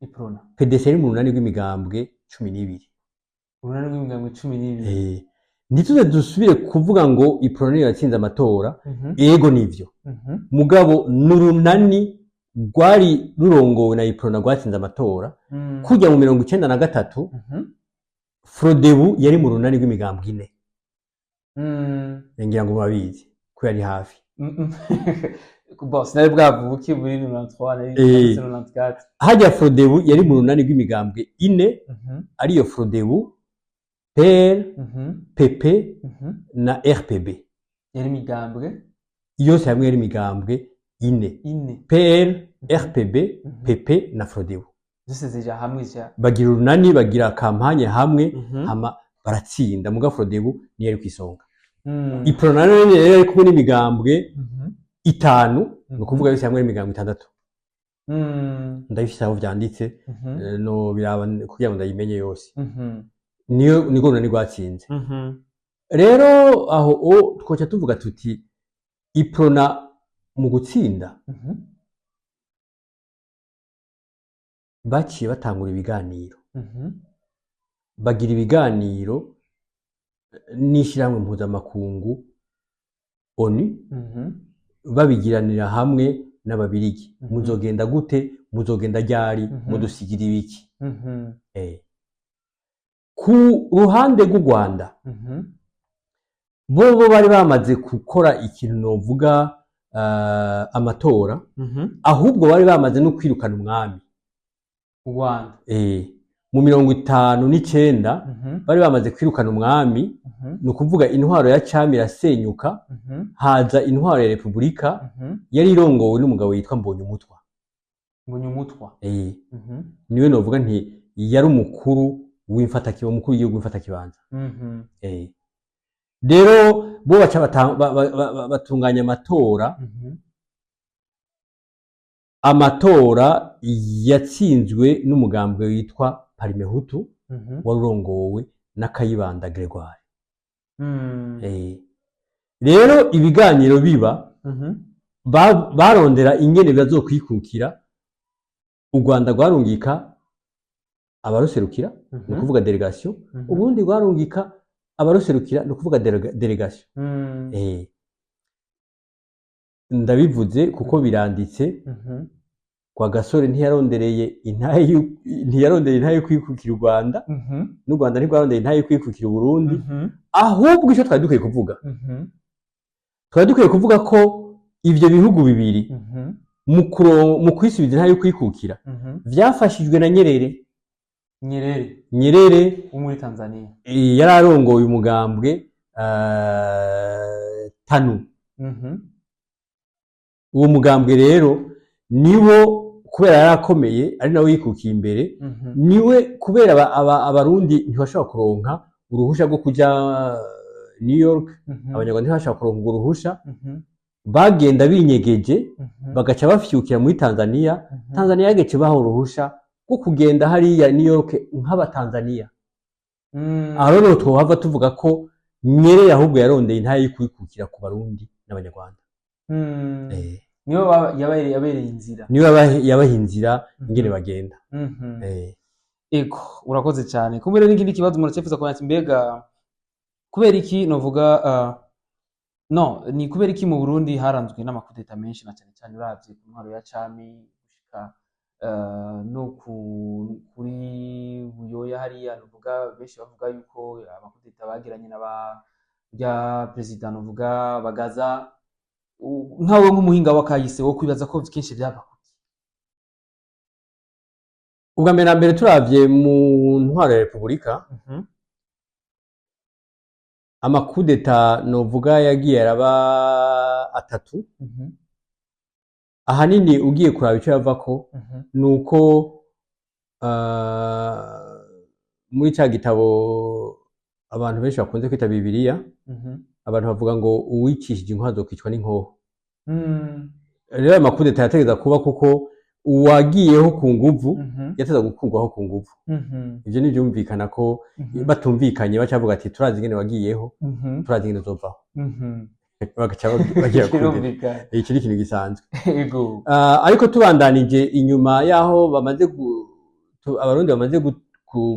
Iprona. PDC yari mu runani rw'imigambwe 12. Urunani rw'imigambwe 12. Ntituze dusubire kuvuga ngo iprona yatsinze amatora. Ego nivyo. Mugabo n'urunani rwari rurongowe na iprona rwatsinze amatora. Kujya mu 1993 Frodebu yari mu runani rw'imigambwe 4. Ngira ngo babizi ko yari hafi. Boss nari bwavuki muri 93 na 94. Hajya Frodebu yari mu runani rw'imigambwe 4, ariyo Frodebu, PL, PP na RPB. Yari migambwe yose hamwe yari migambwe 4. PL, RPB, PP na Frodebu. Zose zija hamwe bagira urunani, bagira kampanye hamwe, hama baratsinda. Muga Frodebu ni yari kwisonga. Iprona rero yari kumwe n'imigambwe 5, no kuvuga yose hamwe n'imigambwe 6. Ndabifite aho vyanditse, no biraba kugira ngo ndayimenye yose. Niyo niko runani rwatsinze. Rero aho twoca tuvuga tuti iprona mu gutsinda baciye batangura ibiganiro. Bagira ibiganiro n'ishyirahamwe mpuzamakungu ONU, babigiranira hamwe n'ababirigi. Muzogenda gute? Muzogenda ryari? Mudusigira ibiki? Ku ruhande rw'u Rwanda bo bari bamaze gukora ikintu novuga amatora, ahubwo bari bamaze no kwirukana umwami u Rwanda. Mu 59 bari bamaze kwirukana umwami, no kuvuga intwaro ya cami irasenyuka, haza intwaro ya Repubulika yari irongowe n'umugabo yitwa Mbonyumutwa. Niwe novuga nti yari umukuru w'imfatakibanza, umukuru w'igihugu w'imfatakibanza. Rero bo baca batunganya amatora. Amatora yatsinzwe n'umugambwe witwa Parimehutu, warurongowe na Kayibanda Gregoire. Rero ibiganiro biba, barondera ingene bazokwikukira. U Rwanda rwarungika abaruserukira, no kuvuga delegation. Ubundi rwarungika abaruserukira, no kuvuga delegation. Ndabivuze kuko biranditse. Kwa Gasore ntiyarondereye intaye kwikukira u Rwanda, n'u Rwanda ntirwarondeye intaye kwikukira Burundi. Ahubwo icyo twari dukwiye kuvuga, twari dukwiye kuvuga ko ivyo bihugu bibiri mu kwisubiza intaye kwikukira vyafashijwe na Nyerere wo muri Tanzania. Yararongoye umugambwe TANU. Uwo mugambwe rero niwo kubera yarakomeye, ari nawe yikukiye imbere. Niwe kubera abarundi ntibashobora kuronka uruhusha rwo kuja New York, abanyarwanda ntibashobora kuronka uruhusha, bagenda binyegeje, bagaca bafyukira muri Tanzania. Tanzania yagece baho uruhusha rwo kugenda hariya New York nk'abatanzania. Aho rero twohava tuvuga ko Nyerere ahubwo yarondeye intaye kwikukira ku barundi n'abanyarwanda. Niyo yabereye inzira. Niyo yabaha inzira ingene bagenda. Ego, urakoze cyane. Kumere n'ikindi kibazo umuntu cyefuza kubona ati mbega kubera iki novuga ni kubera iki mu Burundi haranzwe n'amakudeta menshi, na cyane cyane uravye ku ntwaro ya cami gushika no kuri Buyoya hariya, novuga benshi bavuga yuko amakudeta bagiranye n'abya president novuga Bagaza. Nkawe nk'umuhinga wakayise wo kwibaza ko kenshi byaba ubwa mbere na mbere turavye mu ntwaro ya Repubulika, amakudeta novuga yagiye araba 3. Ahanini ugiye kuraba icyo yavako nuko muri cya gitabo abantu benshi bakunze kwita Bibiliya, abantu bavuga ngo uwicishije inkwazo kwicwa n'inkoho. Rero amakudeta yategeza kuba kuko uwagiyeho ku nguvu yateza gukurwaho ku nguvu. Ivyo ni vyumvikana ko batumvikanye bacavuga ati turazi ingene wagiyeho, turazi ingene uzovaho. Bagaca bagira kudeta. Iki ni ikintu gisanzwe. Yego. Ariko tubandanije inyuma yaho bamaze abarundi bamaze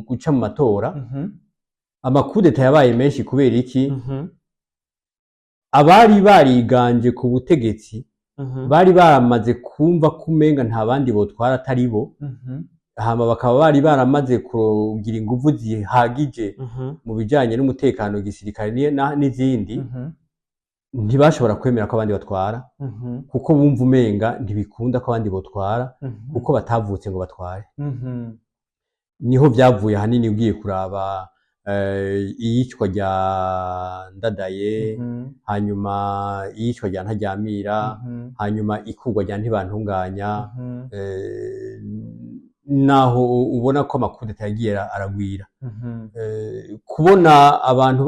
guca mu matora, amakudeta yabaye menshi kubera iki? Abari bariganje ku butegetsi bari baramaze kumva ko umenga nta bandi botwara atari bo, hama bakaba bari baramaze kugira inguvu zihagije mu bijanye n'umutekano gisirikare n'izindi, ntibashobora kwemera ko abandi batwara, kuko bumva umenga ntibikunda ko abandi botwara, kuko batavutse ngo batware. Niho vyavuye hanini ugiye kuraba iyicwa rya Ndadaye, hanyuma iyicwa rya Ntaryamira, hanyuma ikurwa rya Ntibantunganya, naho ubona ko amakudeta yagiye aragwira. Kubona abantu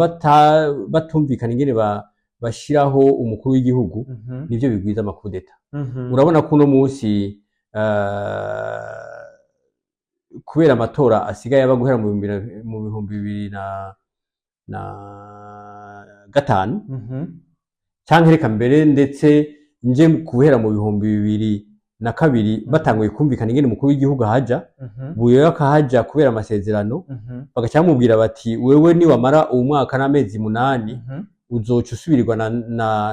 batumvikana ingene bashiraho umukuru w'igihugu, nivyo bigwiza amakudeta. Urabona ko uno munsi kubera amatora asigaye aba guhera mu 2005 canke reka mbere ndetse nje guhera mu 2002 batanguye kumvikana ingene umukuru w'igihugu haja, buyoya akahaja kubera amasezerano, bagaca bamubwira bati wewe ni wamara uwo mwaka n'amezi 8 uzoca usubirirwa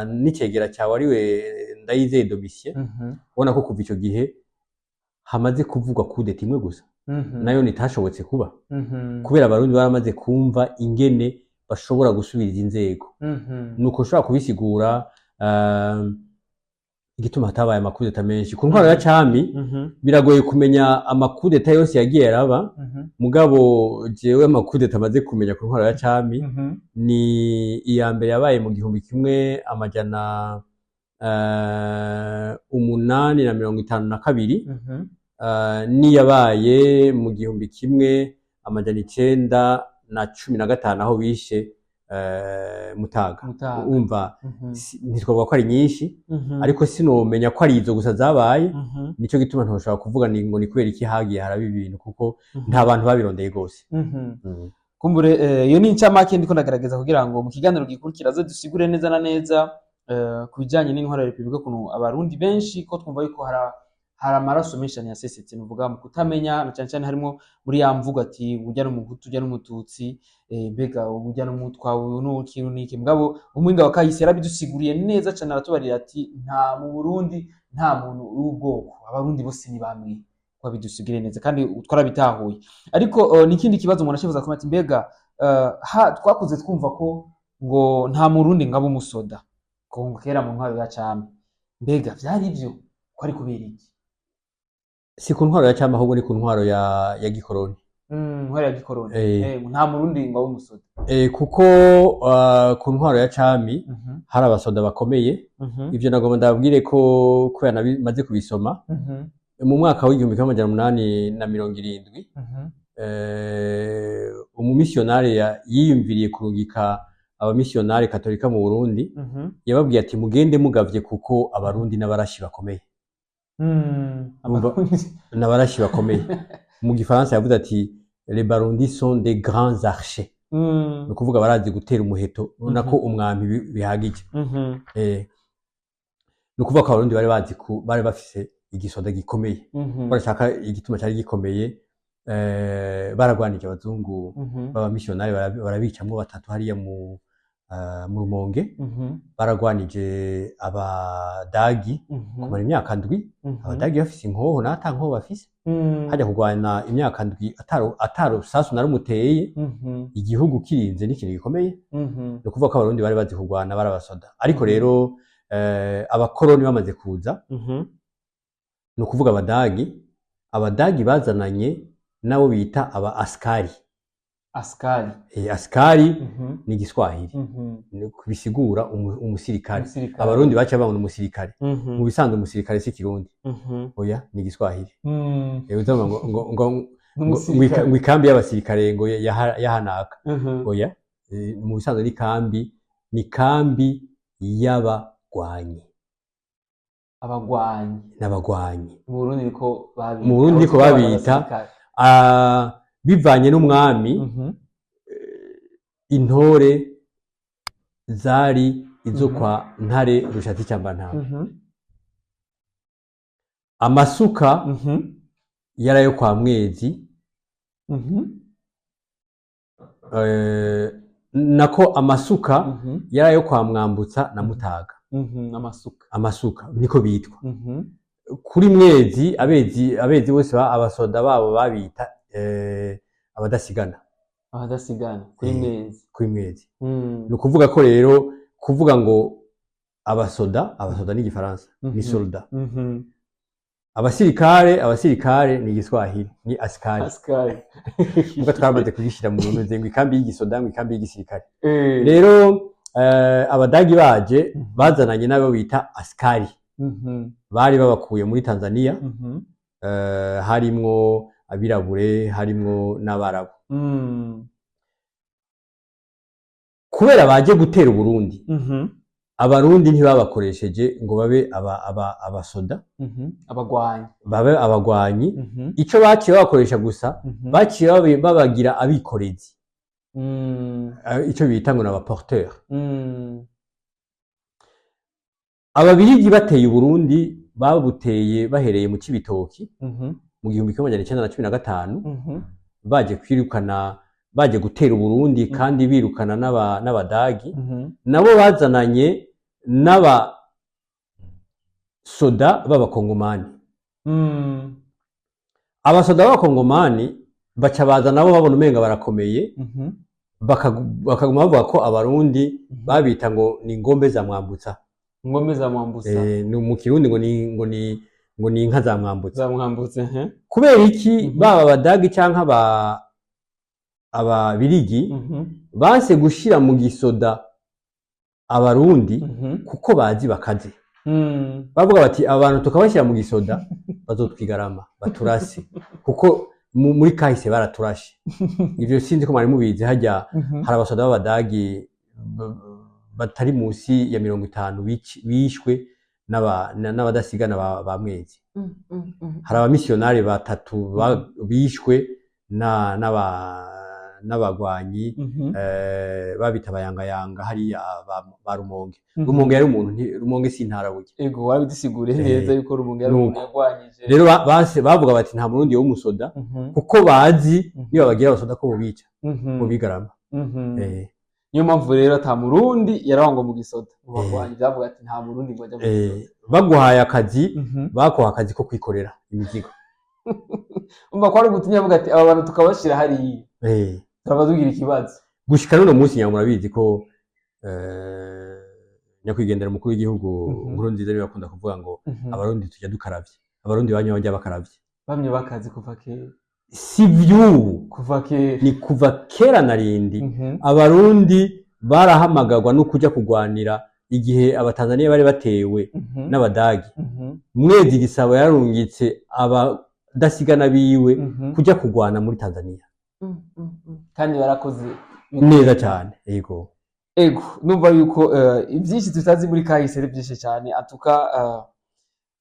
n'icegera cyawe ariwe Ndayizeye Domitien. Ubona ko kuva ico gihe hamaze kuvugwa kudeta imwe gusa, nayo nitashobotse kuba, kubera abarundi baramaze kumva ingene bashobora gusubiriza inzego. Nuko ushobora kubisigura igituma hatabaye amakudeta menshi. Ku ntwaro ya cami biragoye kumenya amakudeta yose yagiye araba, mugabo jewe amakudeta amaze kumenya ku ntwaro ya cami ni iya mbere yabaye mu 1852, niyabaye mu 1915 aho bishe Mutaga. Umva ntitwavuga ko ari nyinshi, ariko sinomenya ko ari izo gusa zabaye. Nico gituma ntoshobora kuvuga ngo ni kubera iki hagiye haraba ibintu, kuko nta bantu babirondeye gose. Kumbure iyo ni incamake ndiko ndagaragaza kugira ngo mu kiganiro gikurikira zo dusigure neza na neza kubijanye n'intwaro ya Republika, kuno abarundi benshi ko twumva yuko hari amaraso menshi yasesetse, nuvuga mu kutamenya cyane cyane harimo muri ya mvugo ati ujya n'umuhutu ujya n'umututsi, mbega ujya n'umutwa n'ukintu niki. Mugabo umwinga wa kahise yarabidusiguriye neza cyane, aratubarira ati nta mu Burundi nta muntu w'ubwoko, abarundi bose ni bamwe, kwa bidusigire neza kandi twarabitahuye. Ariko nikindi kibazo umuntu ashifuza ko ati mbega twakuze twumva ko ngo nta murundi ngabo umusoda ko kera mu ntwaro ya cami, mbega vyari ivyo ko ari kubera iki? Si ku ntwaro ya cami ahubwo ni ku ntwaro ya gikoroni. Ntwaro ya gikoroni. Nta murundi ngabo umusoda. Kuko ku ntwaro ya cami hari abasoda bakomeye. Ivyo nagomba ndabwire ko kubera maze kubisoma mu mwaka w'1870 umumissionari yiyumviriye kurungika abamissionari katolika mu Burundi, yababwiye ati mugende mugavye kuko abarundi n'abarashi bakomeye. N'abarashi bakomeye. Mu gifaransa yavuze ati les Barundis sont des grands archers. No kuvuga barazi gutera umuheto, nako umwami bihagije. No kuvuga ko abarundi bari bafise igisoda gikomeye. Barashaka igituma cyari gikomeye, baragwanije abazungu baba missionari barabicamwo batatu hariya mu Rumonge. Baragwanije abadagi kumara imyaka ndwi, abadagi bafise inkoho nata nkoho bafise, hajya kugwana imyaka ndwi ataro sasu narumuteye, igihugu kirinze n'ikintu gikomeye. No kuvuga ko abarundi bari bazi kugwana barabasoda. Ariko rero abakoroni bamaze kuza, no kuvuga abadagi bazananye nabo bita aba askari. Askari ni igiswahili, kubisigura umusirikare. Abarundi baca babona umusirikare, mu bisanzwe umusirikare si kirundi, oya ni igiswahili. Uzama ngo ikambi y'abasirikare ngo yahanaka, oya mu bisanzwe ni kambi y'abagwanyi. abagwanyi n'abagwanyi mu Burundi niko babita mu Burundi niko babita bivanye n'umwami intore zari izo kwa Ntare Rushatsi Cyambantama amasuka yari ayo kwa Mwezi nako amasuka yari ayo kwa Mwambutsa na Mutaga amasuka niko bitwa kuri Mwezi abezi bose abasoda babo babita abadasigana kuri Mwezi ni ukuvuga ko rero kuvuga ngo abasoda ni igifaransa ni soldat abasirikare ni igiswahili ni askari kuko twamaze kubishira mu bintu ngo ikambi y'igisoda ngo ikambi y'igisirikare rero abadagi baje bazananye nabo bita askari bari babakuye muri Tanzania harimwo abirabure harimwo n'abarabu kubera baje gutera Burundi abarundi ntibabakoresheje ngo babe abasoda babe abagwanyi ico baciye bakoresha gusa baciye babagira abikorezi ico bita ngo n'abaporteur ababirigi bateye Burundi babuteye bahereye mu Cibitoki mu 1915 baje kwirukana baje gutera Burundi kandi birukana n'abadagi nabo bazananye n'aba soda b'abakongomani abasoda b'abakongomani baca baza nabo babona umenga barakomeye bakaguma bavuga ko abarundi babita ngo ni ingombe za Mwambutsa ni mu Kirundi ngo ni inka za Mwambutsa kubera iki baba abadagi canka ababirigi banse gushira mu gisoda abarundi kuko bazi bakaze bavuga bati abantu tukabashyira mu gisoda bazotwigarama baturase kuko muri kahise baraturashe ivyo sinzi ko mwari mubizi hajya hari abasoda b'abadagi batari munsi ya 50 bishwe n'abadasigana ba Mwezi hari abamisiyonari batatu bishwe n'abagwanyi babita abayangayanga hariya ba Rumonge Rumonge yari umuntu Rumonge si intara burya ego wabidusigure neza yuko Rumonge yari umuntu yagwanyije rero bavuga bati nta murundi wo musoda kuko bazi niba bagira abasoda ko bubica bubigarama niyo mpamvu rero ata murundi yarangwa mu gisoda bagwanyi byavuga ati nta murundi ngo ajya mu gisoda baguhaye akazi bakoha akazi ko kwikorera imizigo umva ko ari gutinya avuga ati aba bantu tukabashira hari turabadugira ikibazo gushika none munsi nyamura bizi ko nyakwigendera mukuru w'igihugu Nkurunziza niwe bakunda kuvuga ngo abarundi tujya dukaravye abarundi bajya bakaravye bamye bakazi kuva kera si vyubu kuva kera ni kuva kera narindi abarundi barahamagagwa no kuja kugwanira igihe abatanzania bari batewe n'abadagi Mwezi Gisabo yarungitse abadasigana biwe kuja kugwana muri Tanzania kandi barakoze neza cyane ego numva yuko ibyinshi tutazi muri kahise ari byinshi cyane atuka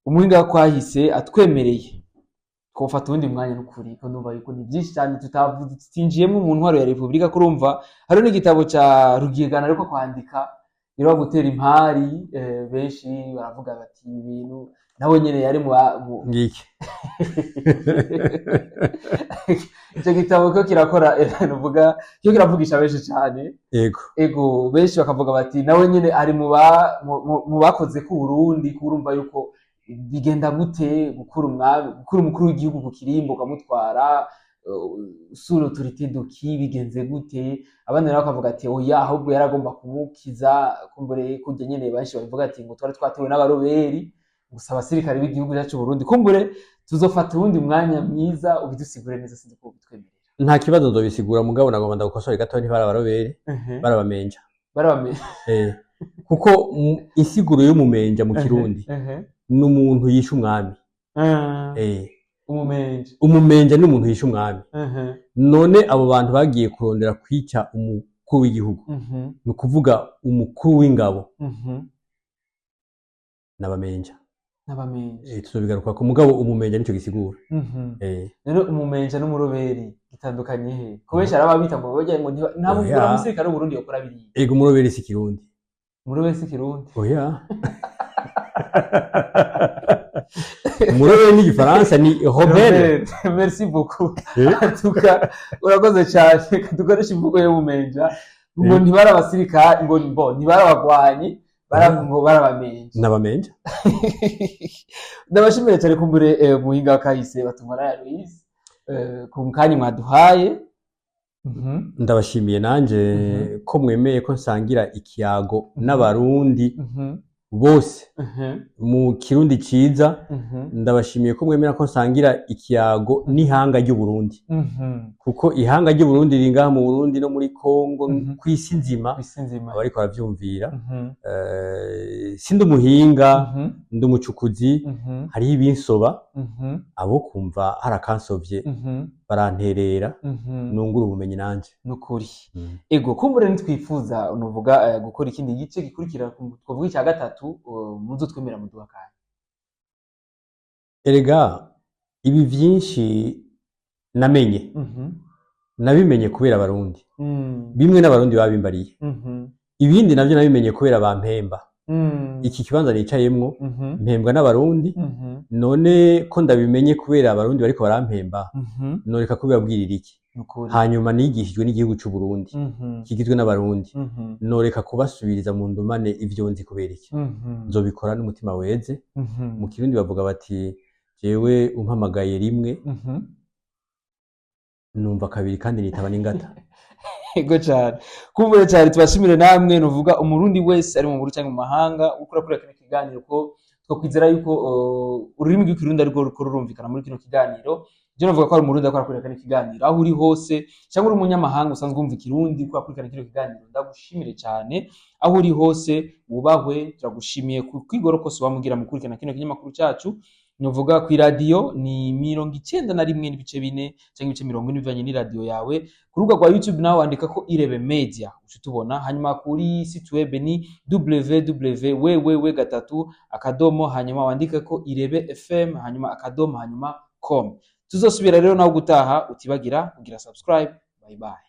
umuhinga kwahise atwemereye kofata undi mwanya n'ukuri ko numva yuko ni byinshi cyane tutinjiyemo mu ntwaro ya Republika kurumva hari n'igitabo ca Rugigana ariko kwandika rero gutera impari benshi baravuga bati ibintu nawe nyene yari mu ngiki icyo gitabo ko kirakora nuvuga cyo kiravugisha benshi cyane ego benshi bakavuga bati nawe nyene ari mu bakoze ku Burundi kurumva yuko bigenda gute gukura umukuru w'igihugu ku kirimbo ukamutwara sura autorité doki bigenze gute abandi nabo bakavuga ati oya ahubwo yaragomba kumukiza kumbure kujya nyene benshi bavuga ati ngo twari twatewe n'abaroberi gusa abasirikare b'igihugu cyacu Burundi kumbure tuzofata ubundi mwanya mwiza ubidusigure neza sinzi ko bitwemerera nta kibazo ndobisigura mugabo nagomba ndagukosora gato ntibara abaroberi barabamenja kuko insiguro y'umumenja mu Kirundi n'umuntu yisha umwami umumenja n'umuntu yisha umwami none abo bantu bagiye kurondera kwica umukuru w'igihugu ni ukuvuga umukuru w'ingabo n'abamenja n'abamenje. tuzobigaruka ku mugabo umumenja nico gisigura. Rero umumenja n'umuroberi gitandukanye he? Ko benshi arababita ngo bajya ngo nta mukura musirikare w'Uburundi yakora biriya. Ego umuroberi si kirundi. Umuroberi si kirundi. Oya. Umuroberi ni Gifaransa ni Robert. Merci beaucoup. Tuka urakoze cyane tukoresha imvugo yo mumenja. Ngo ntibara abasirikare ngo ntibara abagwanyi ngo barabamenja. N'abamenja. Ndabashimira cyane kumbure muhinga wa kahise batumara ya Louise. Ku mukanya mwaduhaye. Ndabashimiye nanje ko mwemeye ko nsangira ikiyago n'abarundi bose mu kirundi ciza. Ndabashimiye ko mwemera ko nsangira ikiyago n'ihanga ry'u Burundi, kuko ihanga ry'u Burundi ringaha mu Burundi no muri Kongo kw'isi nzima abariko baravyumvira. Sindi umuhinga, ndi umucukuzi, hariho ibinsoba abo kumva harakansovye baranterera nungura ubumenyi nanje nukuri. Ego kumbure nitwifuza unuvuga gukora ikindi gice gikurikira twovuga icya gatatu muzo twemera mu duhakanye. Erega ibi vyinshi namenye nabimenye kubera abarundi, bimwe n'abarundi babimbariye, ibindi navyo nabimenye kubera bampemba. Iki kibanza nicayemwo mpembwa n'abarundi, none ko ndabimenye kubera abarundi bariko barampemba noreka kubibabwirira iki? Hanyuma nigishijwe n'igihugu c'u Burundi kigizwe n'abarundi, noreka kubasubiriza mu ndumane ivyo nzi kubera iki? Nzobikora n'umutima weze. Mu kirundi bavuga bati jewe umpamagaye rimwe numva kabiri kandi nitaba n'ingata. Ego cyane kumbure cyane tubashimire namwe nuvuga umurundi wese ari mu Burundi cyangwa mu mahanga ukora kuri kino kiganiro ko twokwizera yuko ururimi rw'ikirundi ariko rurumvikana muri kino kiganiro. Je navuga ko ari umurundi akora kuri kino kiganiro aho uri hose, cyangwa uri umunyamahanga usanzwe wumva ikirundi ko akurikirana kino kiganiro, ndagushimire cyane aho uri hose wubahwe. Turagushimiye kwigorokosa wamugira mu kurikirana kino kinyamakuru cyacu. Nuvuga ku radio ni 91.4 cyangwa ibice 40 bivanye ni radio yawe. Ku rubuga rwa YouTube nawe andika ko Irebe Media ucitubona, hanyuma kuri site web ni www.akadomo hanyuma wandika ko Irebe FM hanyuma akadomo hanyuma com. Tuzosubira rero nawe gutaha utibagira kugira subscribe. Bye bye.